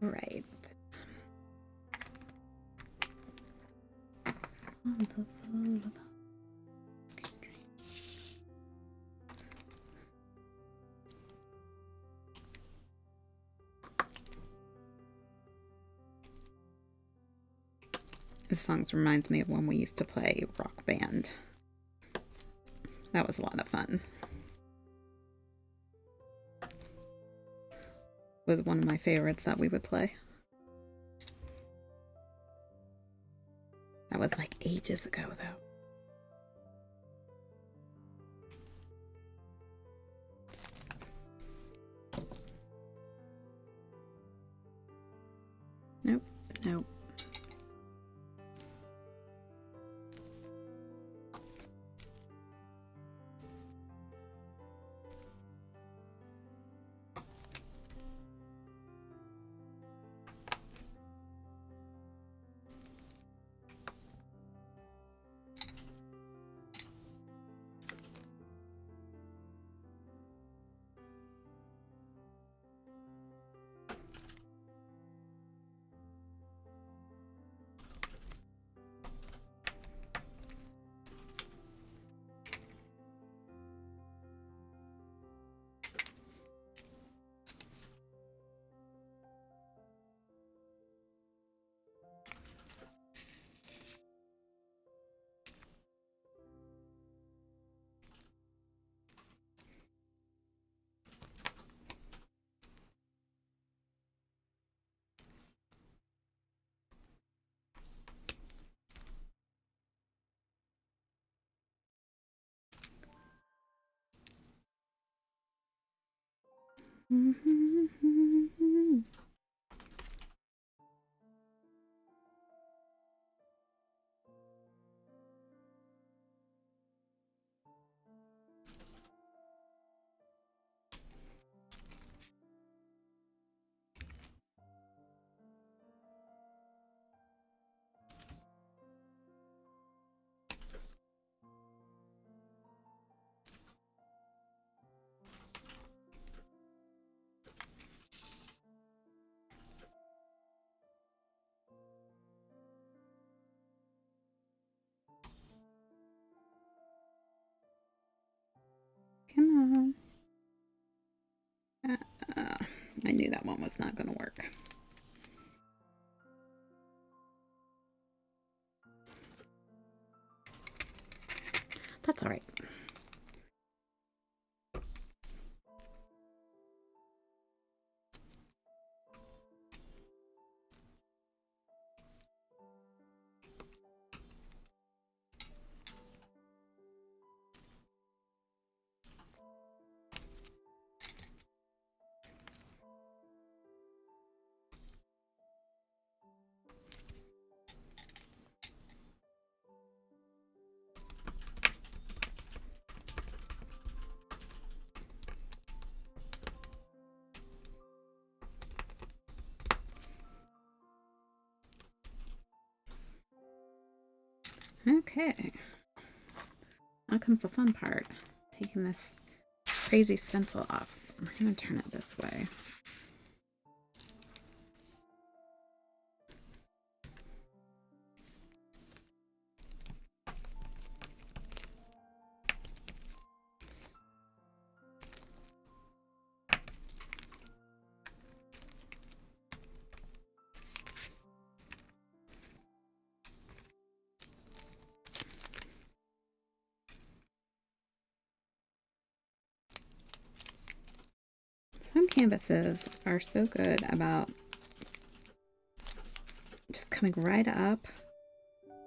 [SPEAKER 1] Right. This song reminds me of when we used to play Rock Band. That was a lot of fun. Was one of my favorites that we would play. That was like ages ago, though. Nope, nope. Come on. I knew that one was not going to work. That's all right. Okay. Now comes the fun part. Taking this crazy stencil off. We're going to turn it this way. Some canvases are so good about just coming right up,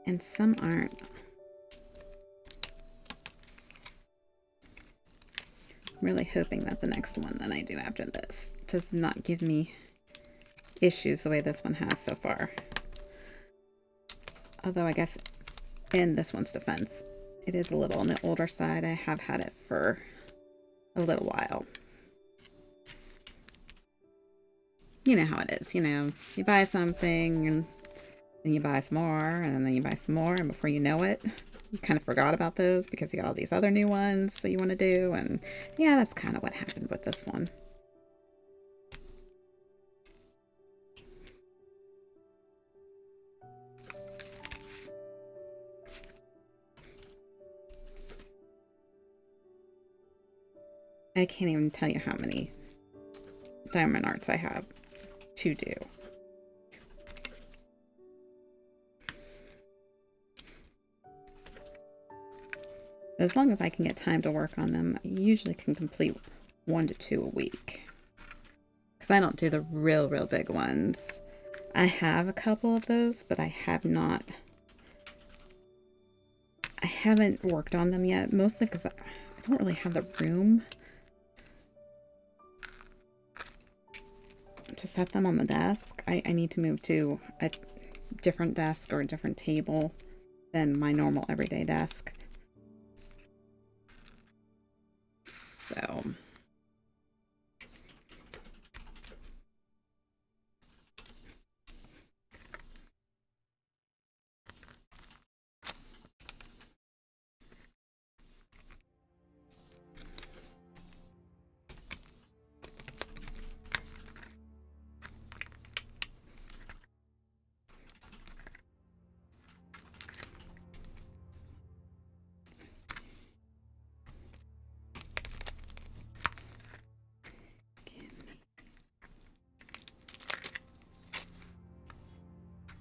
[SPEAKER 1] and some aren't. I'm really hoping that the next one that I do after this does not give me issues the way this one has so far. Although I guess in this one's defense, it is a little on the older side. I have had it for a little while. You know how it is, you know, you buy something and then you buy some more and then you buy some more, and before you know it, you kind of forgot about those because you got all these other new ones that you want to do. And yeah, that's kind of what happened with this one. I can't even tell you how many diamond arts I have to do. As long as I can get time to work on them, I usually can complete 1 to 2 a week. Because I don't do the real big ones. I have a couple of those, but I haven't worked on them yet, mostly because I don't really have the room to set them on the desk. I need to move to a different desk or a different table than my normal everyday desk. So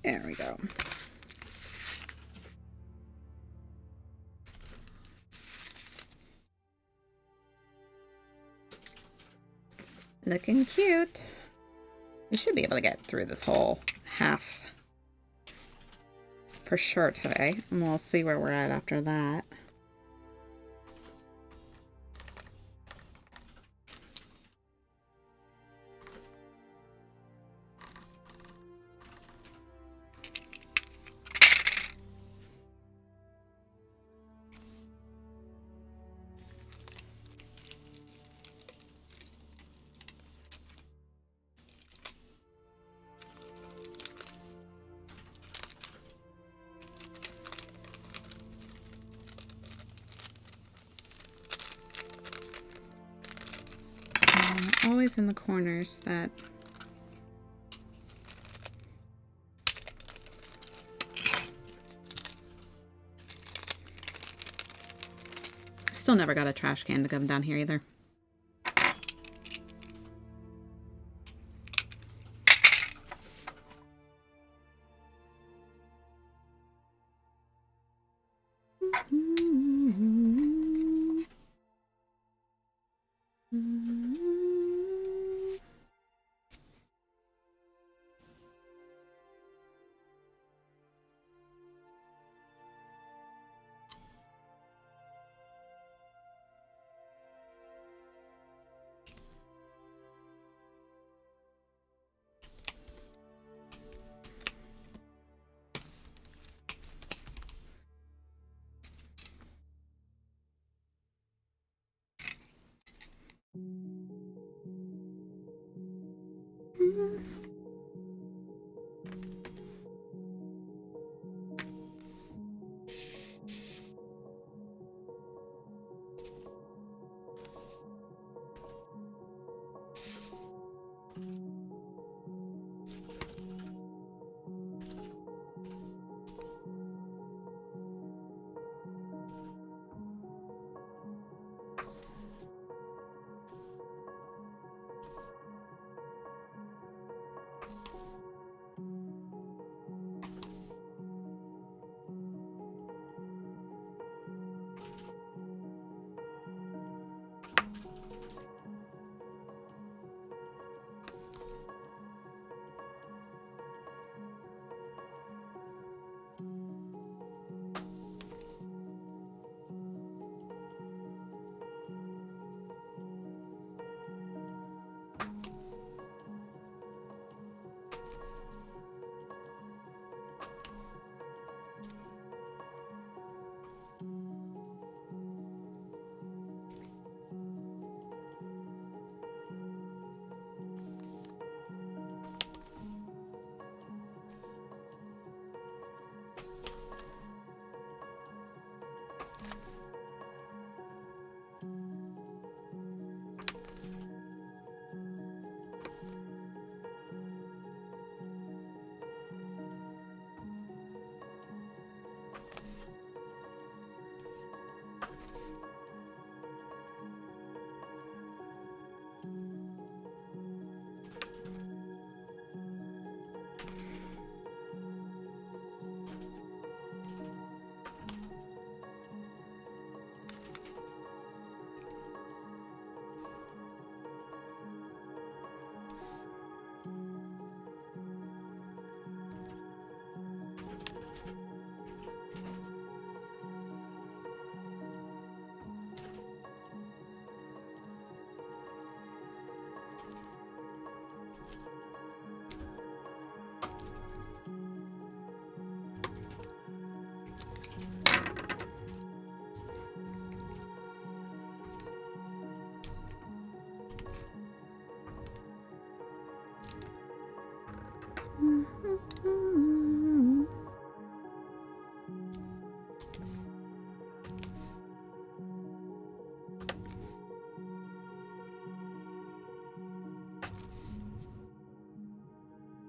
[SPEAKER 1] there we go. Looking cute. We should be able to get through this whole half for sure today, and we'll see where we're at after that. Always in the corners that I still never got a trash can to come down here either.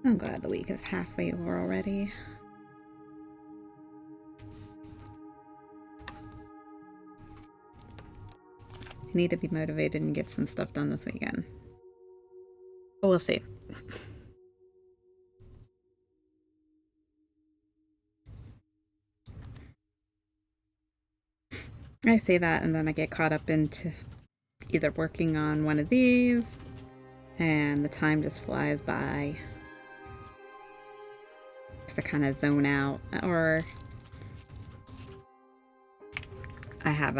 [SPEAKER 1] I'm glad the week is halfway over already. I need to be motivated and get some stuff done this weekend. But we'll see. I say that and then I get caught up into either working on one of these and the time just flies by because I kind of zone out, or I have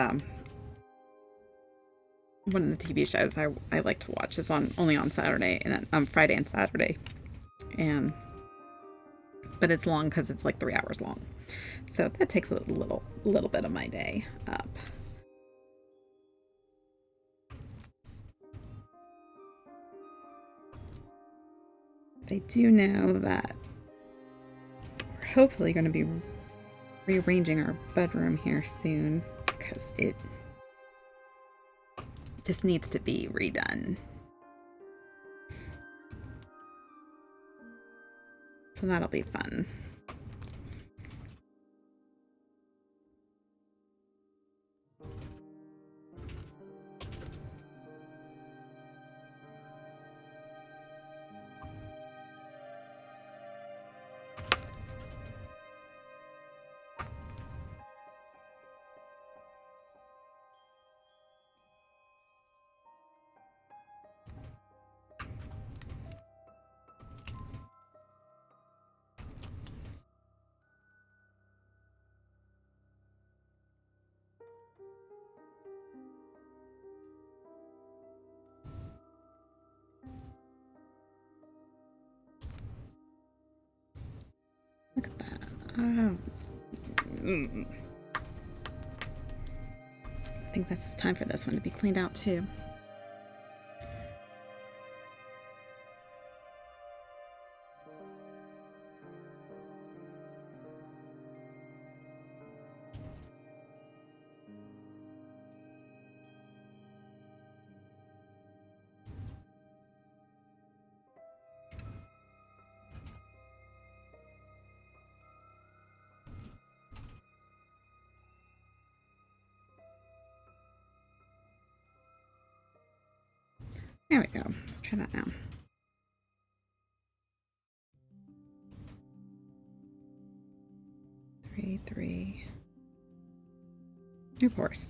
[SPEAKER 1] one of the TV shows I like to watch is only on Saturday and Friday and Saturday, but it's long because it's like 3 hours long, so that takes a little bit of my day up. I do know that we're hopefully going to be rearranging our bedroom here soon because it just needs to be redone. So that'll be fun. Look at that. I think this is time for this one to be cleaned out too. There we go. Let's try that now. Three. Of course.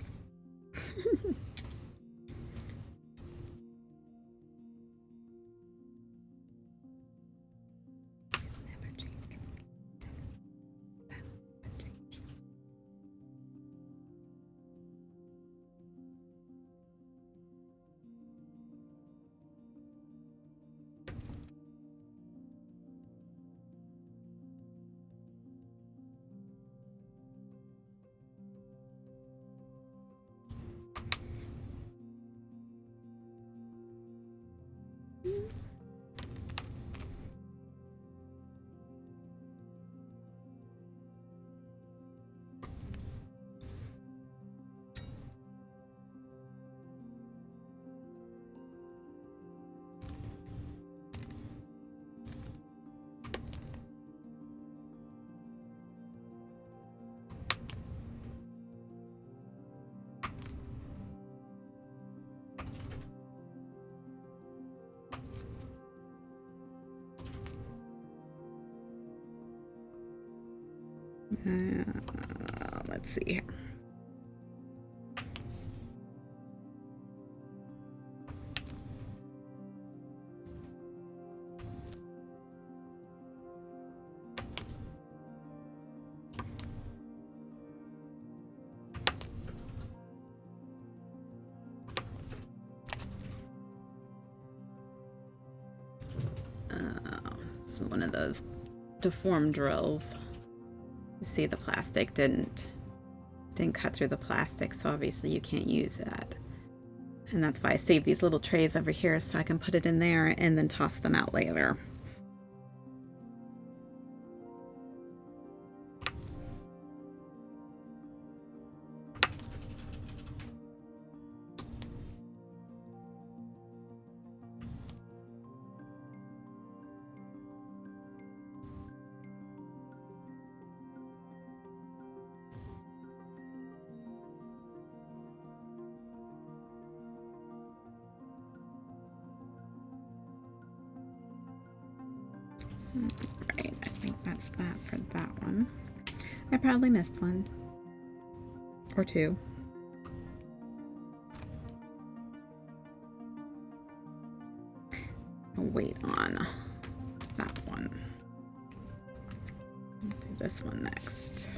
[SPEAKER 1] Let's see here. This is one of those deformed drills. You see the plastic didn't cut through the plastic, so obviously you can't use that. And that's why I save these little trays over here so I can put it in there and then toss them out later. Right, I think that's that for that one. I probably missed one. Or two. I'll wait on that one. I'll do this one next.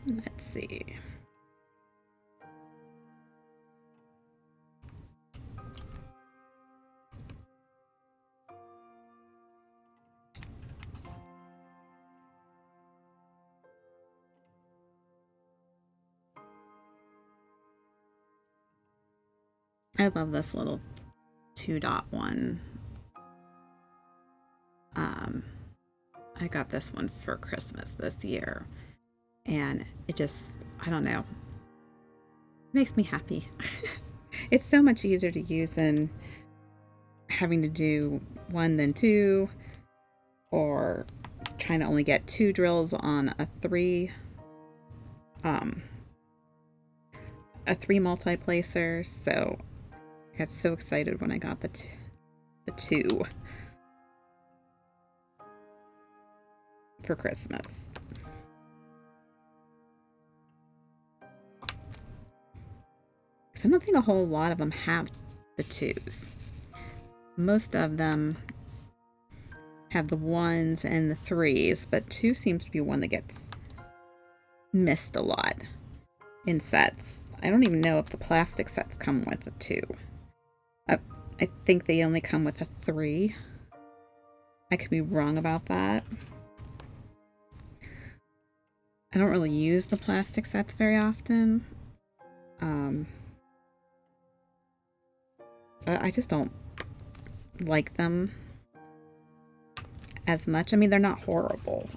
[SPEAKER 1] Let's see. I love this little 2-dot one. I got this one for Christmas this year, and it just, I don't know, it makes me happy. It's so much easier to use than having to do 1 than 2, or trying to only get 2 drills on a 3 multi-placer. So I got so excited when I got the 2 for Christmas. Because I don't think a whole lot of them have the 2s. Most of them have the 1s and the 3s, but 2 seems to be one that gets missed a lot in sets. I don't even know if the plastic sets come with a 2. I think they only come with a 3. I could be wrong about that. I don't really use the plastic sets very often. I just don't like them as much. I mean, they're not horrible.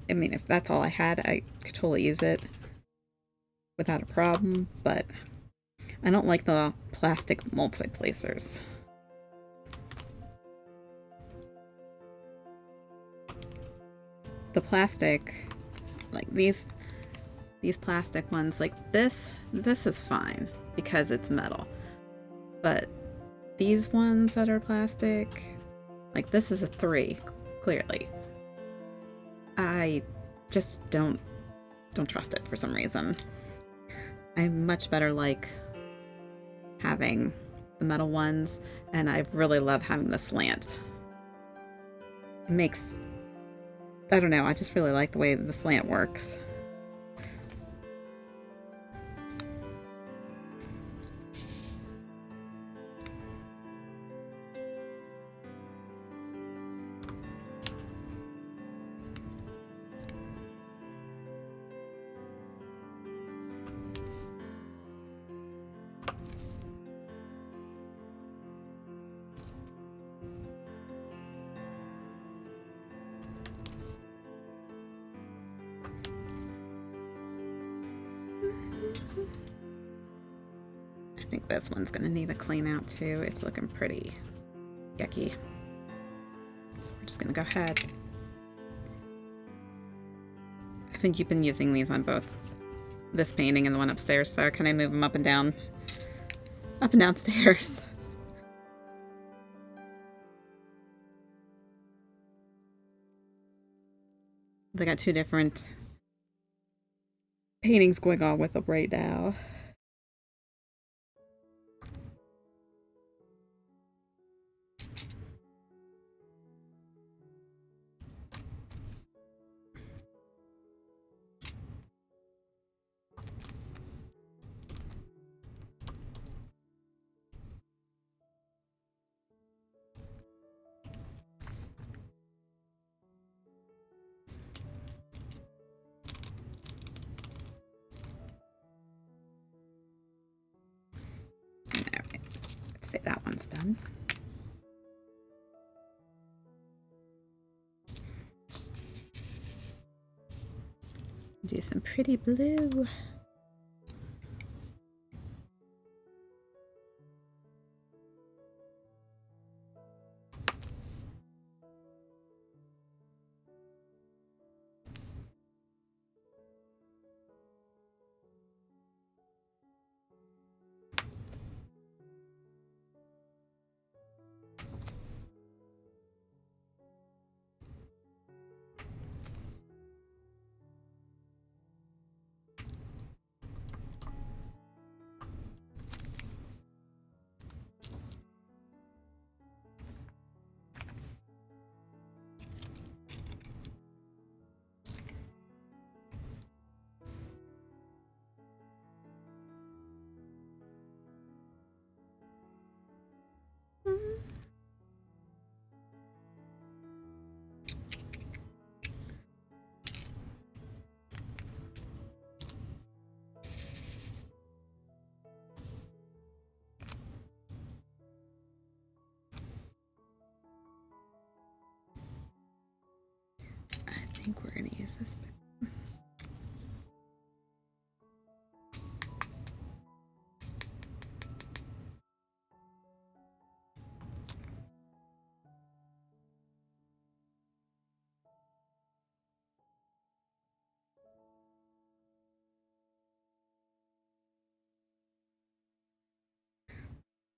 [SPEAKER 1] I mean, if that's all I had, I could totally use it without a problem, but I don't like the plastic multi-placers. The plastic, like these plastic ones, like this is fine because it's metal. But these ones that are plastic, like this is a 3, clearly. I just don't trust it for some reason. I much better like having the metal ones, and I really love having the slant. It makes, I don't know, I just really like the way the slant works. I think this one's gonna need a clean out too. It's looking pretty yucky. So we're just gonna go ahead. I think you've been using these on both this painting and the one upstairs, so can I move them up and downstairs? They got 2 different paintings going on with them right now. Alright, let's say that one's done. Do some pretty blue. I think we're going to use this bit.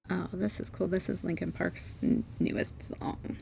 [SPEAKER 1] Oh, this is cool. This is Linkin Park's newest song.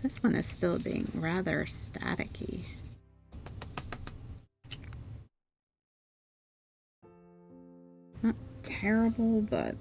[SPEAKER 1] This one is still being rather staticky. Not terrible, but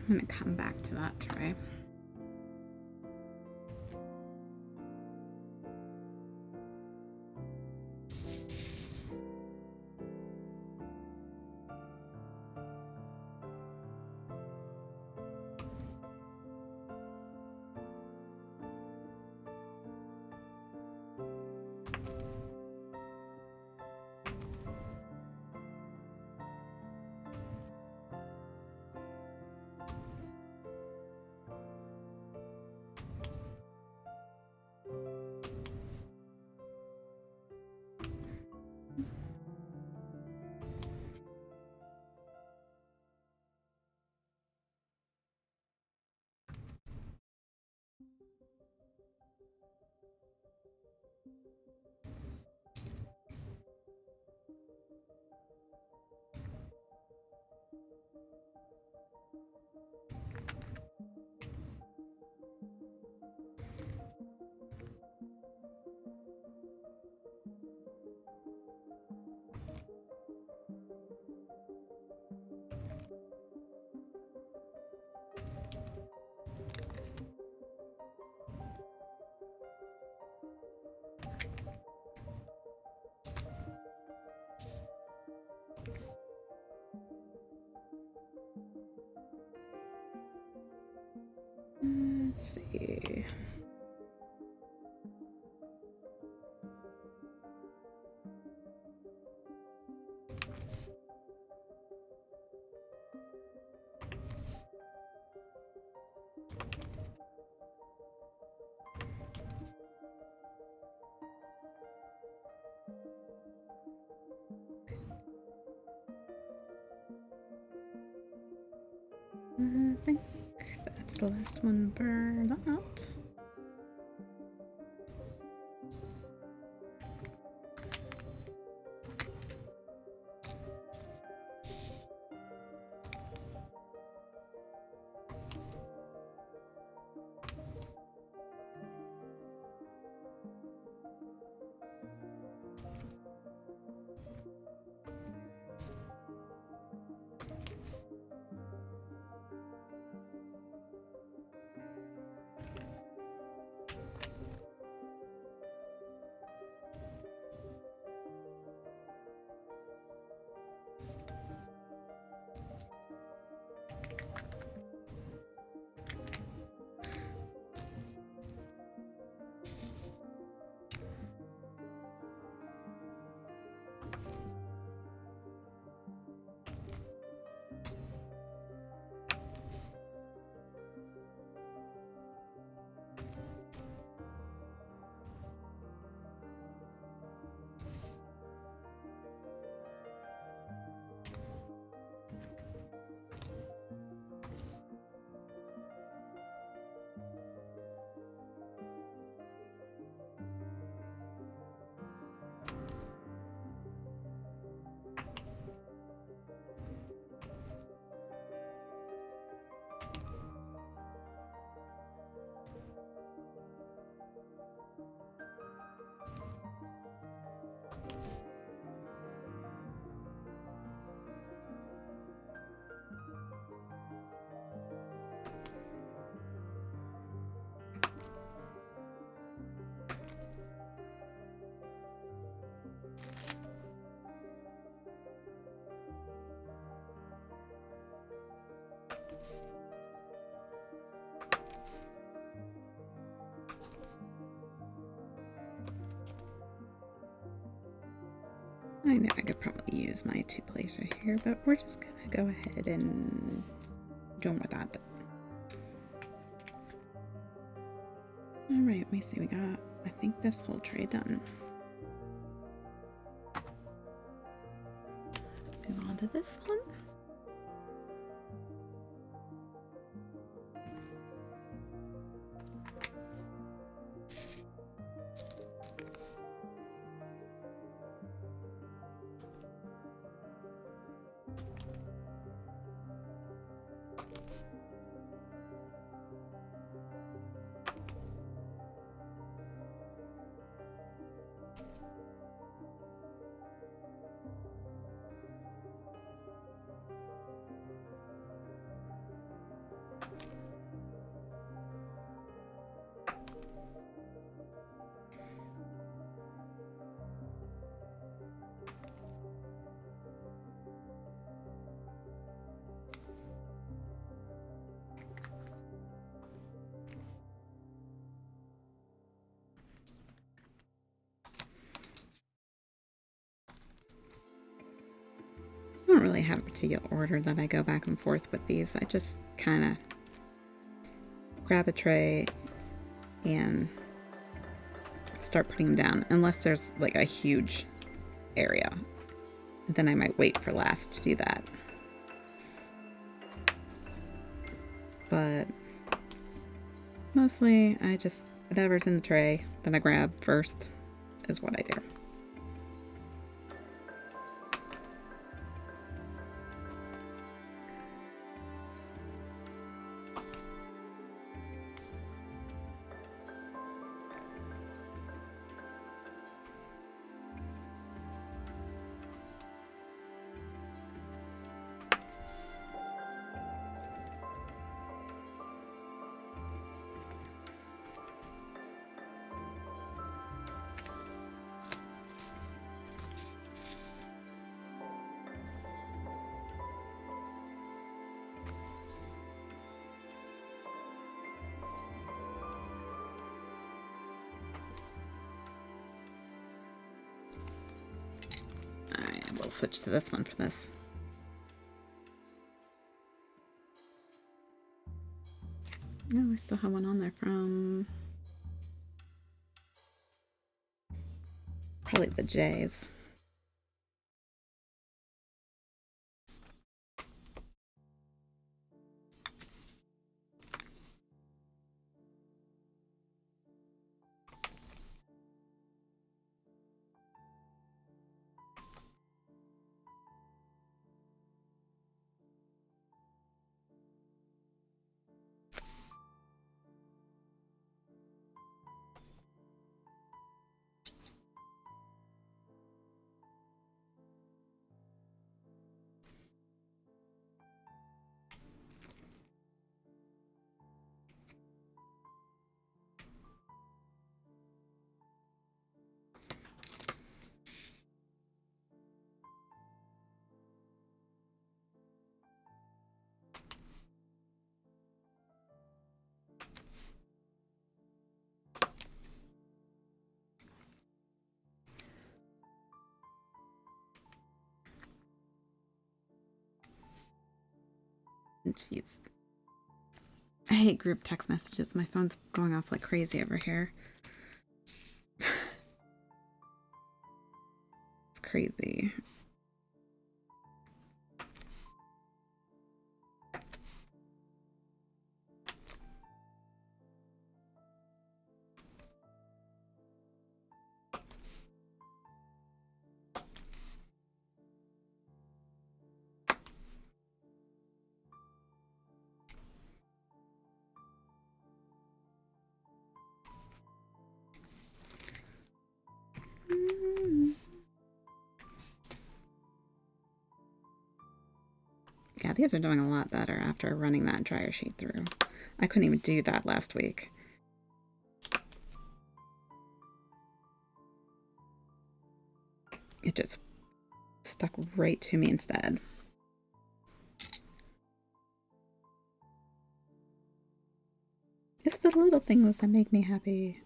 [SPEAKER 1] I'm going to come back to that tray. Let's see. I think that's the last one for that. I know I could probably use my 2-placer here, but we're just gonna go ahead and do with that. Alright, let me see, we got, I think, this whole tray done. Move on to this one. don't really have a particular order that I go back and forth with these. I just kind of grab a tray and start putting them down, unless there's like a huge area. Then I might wait for last to do that. But mostly I just, whatever's in the tray that I grab first is what I do. We'll switch to this one for this. No, I still have one on there from probably the J's. Jeez. I hate group text messages. My phone's going off like crazy over here. It's crazy. Yeah, these are doing a lot better after running that dryer sheet through. I couldn't even do that last week. It just stuck right to me instead. It's the little things that make me happy.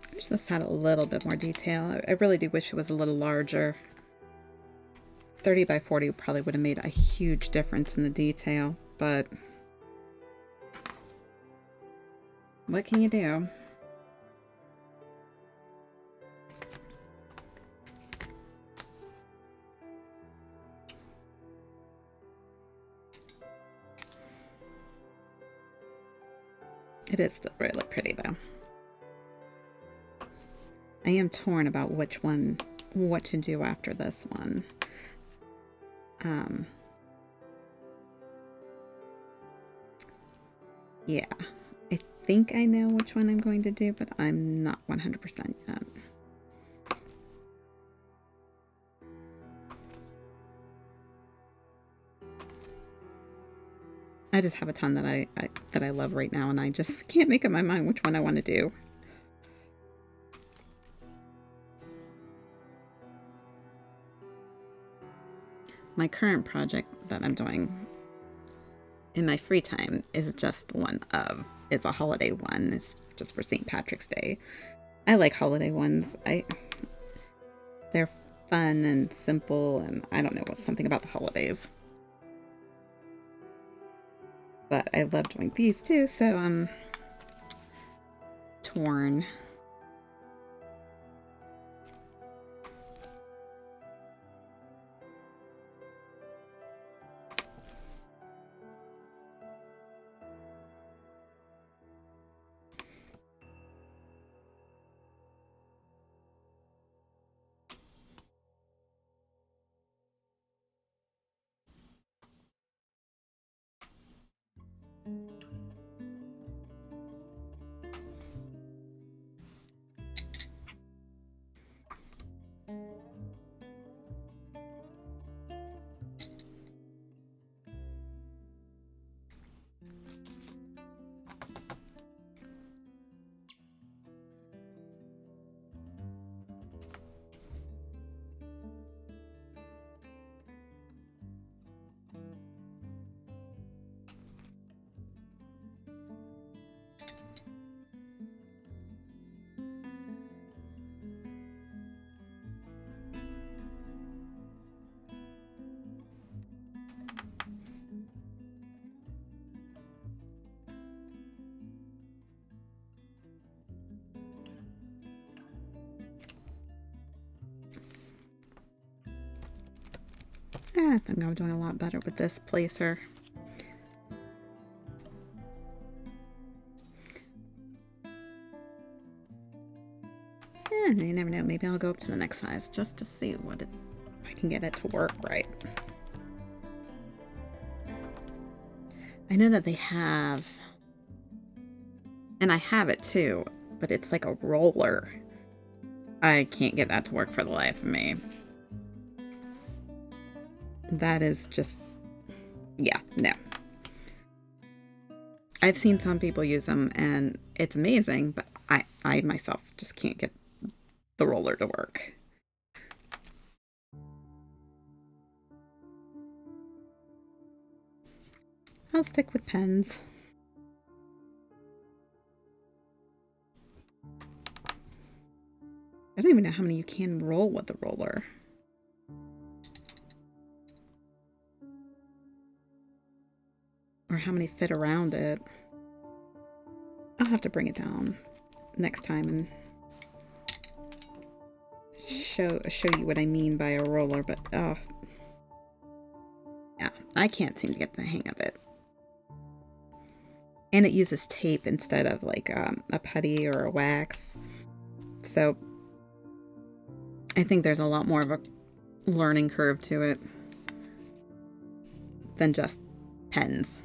[SPEAKER 1] I wish this had a little bit more detail. I really do wish it was a little larger. 30 by 40 probably would have made a huge difference in the detail, but what can you do? It is still really pretty though. I am torn about which one, what to do after this one. Yeah, I think I know which one I'm going to do, but I'm not 100% yet. I just have a ton that I love right now, and I just can't make up my mind which one I want to do. My current project that I'm doing in my free time is just it's a holiday one. It's just for St. Patrick's Day. I like holiday ones. They're fun and simple, and I don't know, what's something about the holidays. But I love doing these too, so I'm torn. I think I'm doing a lot better with this placer. And you never know, maybe I'll go up to the next size just to see if I can get it to work right. I know that they have, and I have it too, but it's like a roller. I can't get that to work for the life of me. That is just, yeah, no. I've seen some people use them and it's amazing, but I myself just can't get the roller to work. I'll stick with pens. I don't even know how many you can roll with the roller. Or how many fit around it. I'll have to bring it down next time and show you what I mean by a roller, but yeah, I can't seem to get the hang of it. And it uses tape instead of like a putty or a wax. So I think there's a lot more of a learning curve to it than just pens.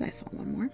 [SPEAKER 1] I saw one more.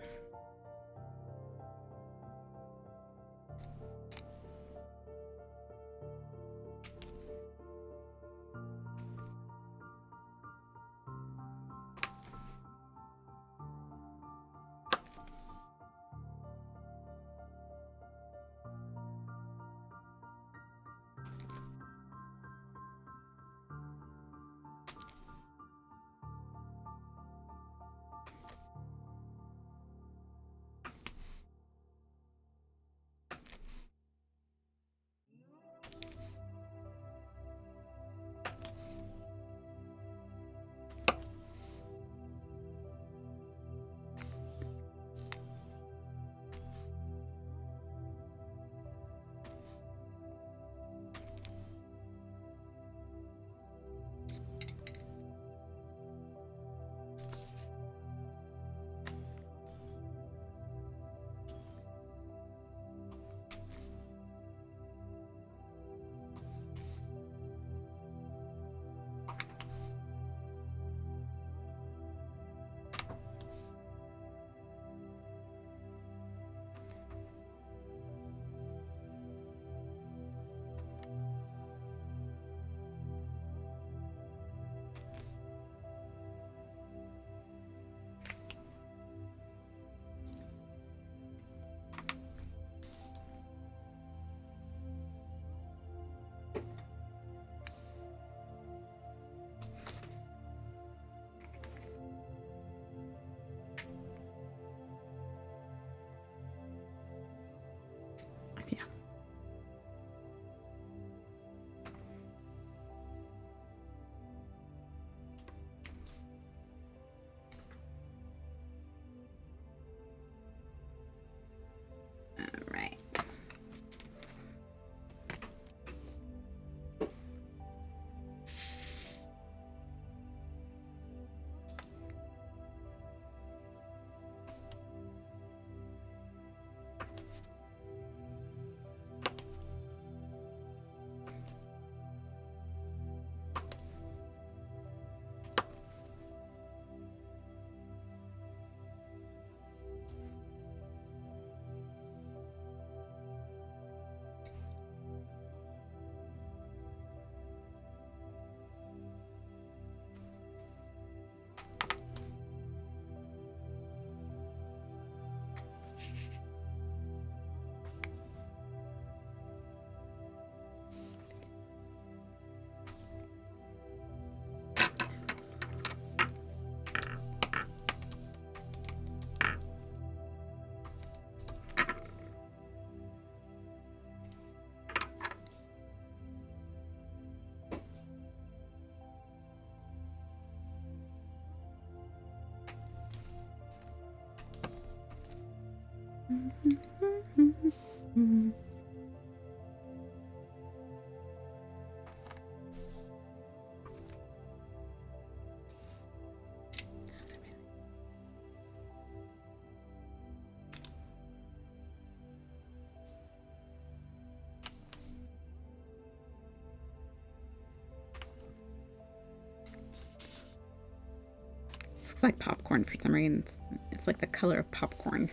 [SPEAKER 1] Looks like popcorn for some reason. It's like the color of popcorn.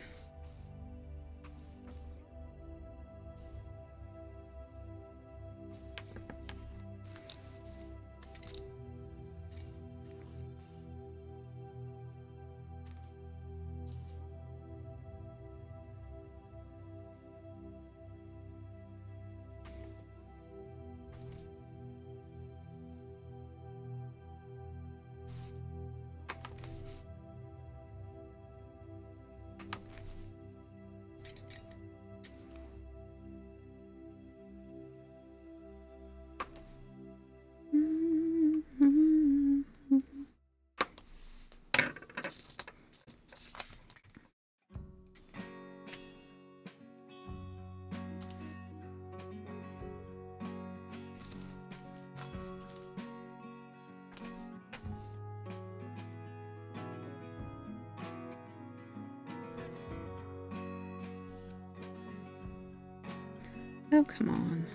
[SPEAKER 1] Oh, come on.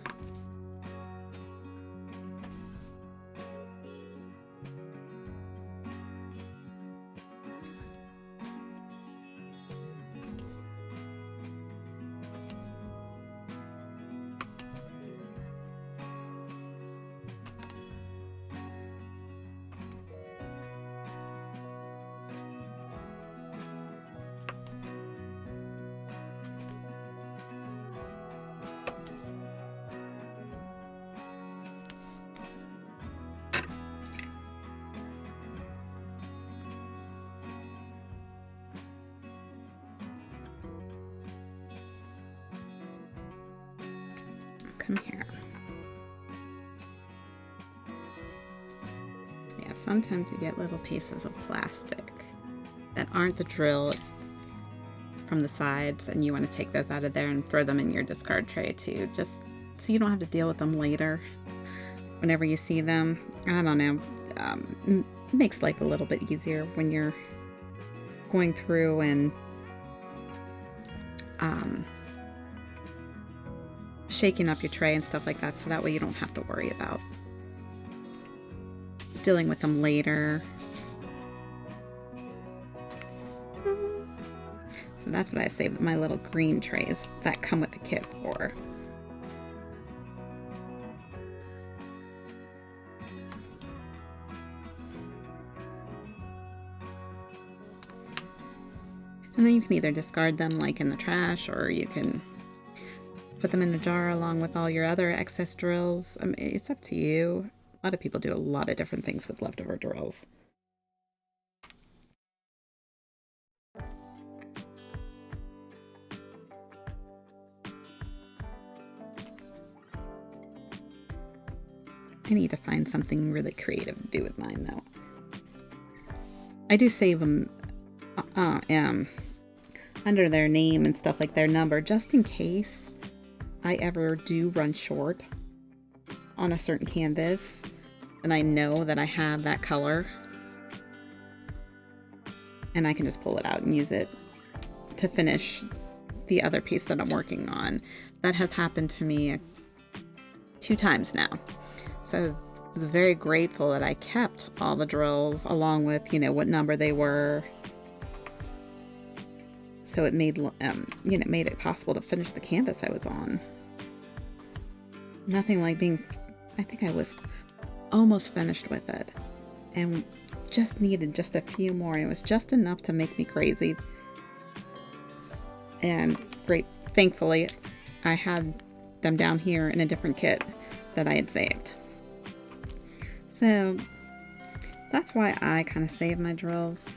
[SPEAKER 1] Come here. Yeah, sometimes you get little pieces of plastic that aren't the drill. It's from the sides, and you want to take those out of there and throw them in your discard tray too, just so you don't have to deal with them later whenever you see them. I don't know. Makes life a little bit easier when you're going through and shaking up your tray and stuff like that, so that way you don't have to worry about dealing with them later. So that's what I saved my little green trays that come with the kit for. And then you can either discard them like in the trash, or you can put them in a jar along with all your other excess drills. I mean, it's up to you. A lot of people do a lot of different things with leftover drills. I need to find something really creative to do with mine, though. I do save them under their name and stuff, like their number, just in case I ever do run short on a certain canvas and I know that I have that color, and I can just pull it out and use it to finish the other piece that I'm working on. That has happened to me 2 times now. So I was very grateful that I kept all the drills along with, what number they were. So it made, made it possible to finish the canvas I was on. Nothing like I think I was almost finished with it and just needed just a few more. It was just enough to make me crazy. And thankfully, I had them down here in a different kit that I had saved. So that's why I kind of save my drills.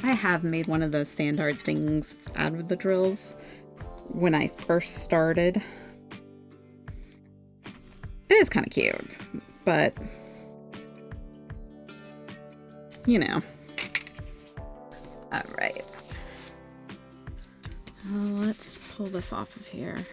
[SPEAKER 1] I have made one of those sand art things out of the drills when I first started. It is kind of cute, but all right. Let's pull this off of here.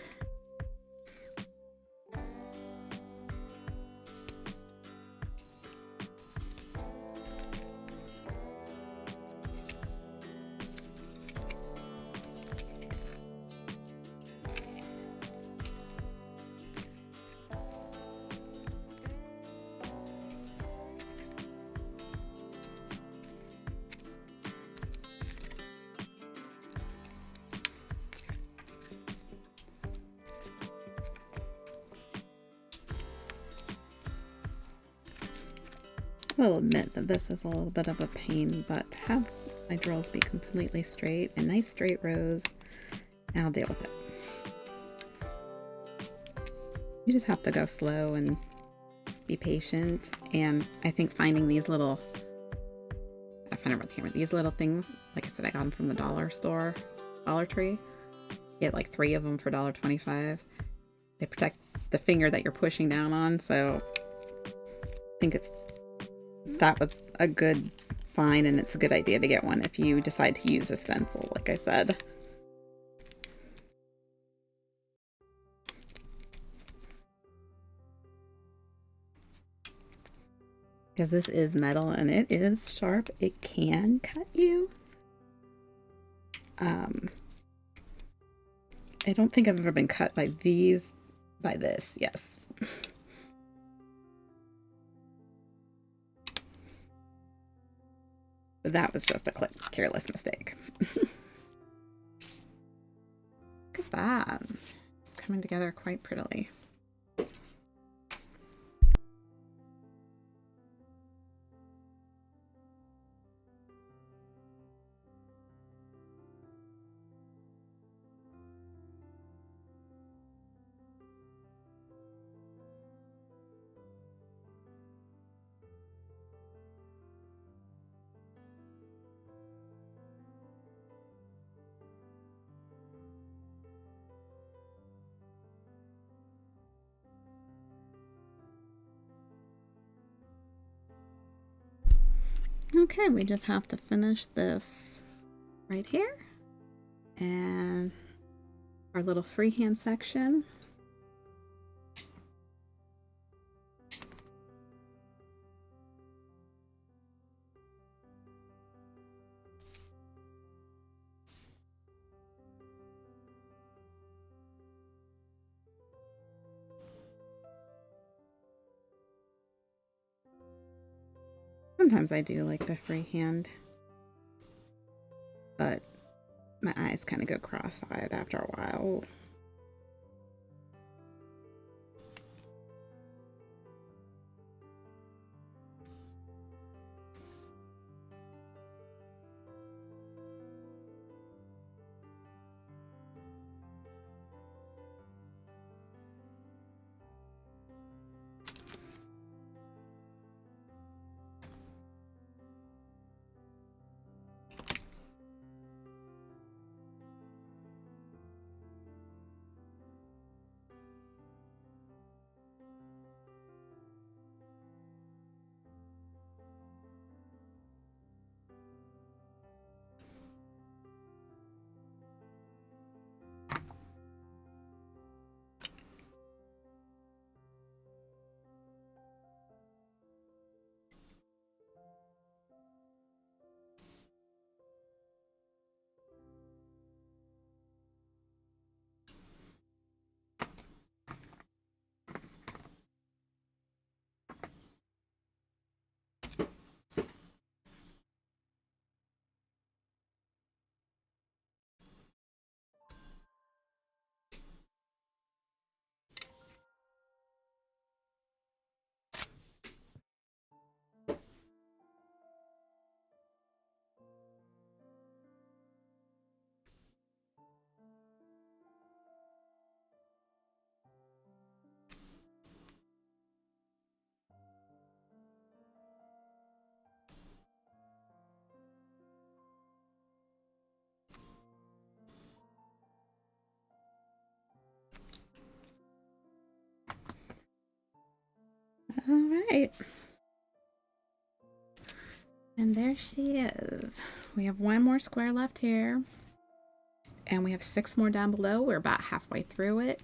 [SPEAKER 1] I'll admit that this is a little bit of a pain, but to have my drills be completely straight and nice straight rows, I'll deal with it. You just have to go slow and be patient, and I think finding these little, I find it with the camera, these little things, like I said, I got them from the dollar store, Dollar Tree. You get like 3 of them for $1.25. They protect the finger that you're pushing down on, so I think that was a good find, and it's a good idea to get one if you decide to use a stencil, like I said. Because this is metal and it is sharp, it can cut you. I don't think I've ever been cut by this, yes. But that was just a careless mistake. Look at that. It's coming together quite prettily. Okay, we just have to finish this right here. And our little freehand section. Sometimes I do like the freehand, but my eyes kind of go cross-eyed after a while. All right. And there she is. We have one more square left here. And we have 6 more down below. We're about halfway through it.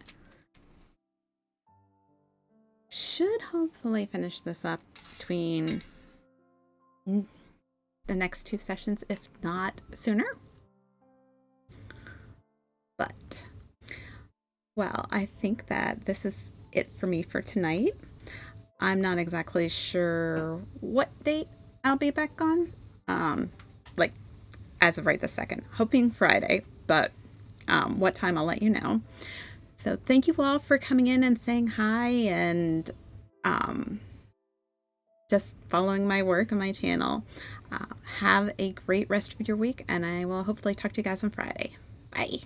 [SPEAKER 1] Should hopefully finish this up between the next 2 sessions, if not sooner. But, well, I think that this is it for me for tonight. I'm not exactly sure what date I'll be back on. Like, as of right this second. Hoping Friday, but what time I'll let you know. So thank you all for coming in and saying hi and just following my work on my channel. Have a great rest of your week, and I will hopefully talk to you guys on Friday. Bye.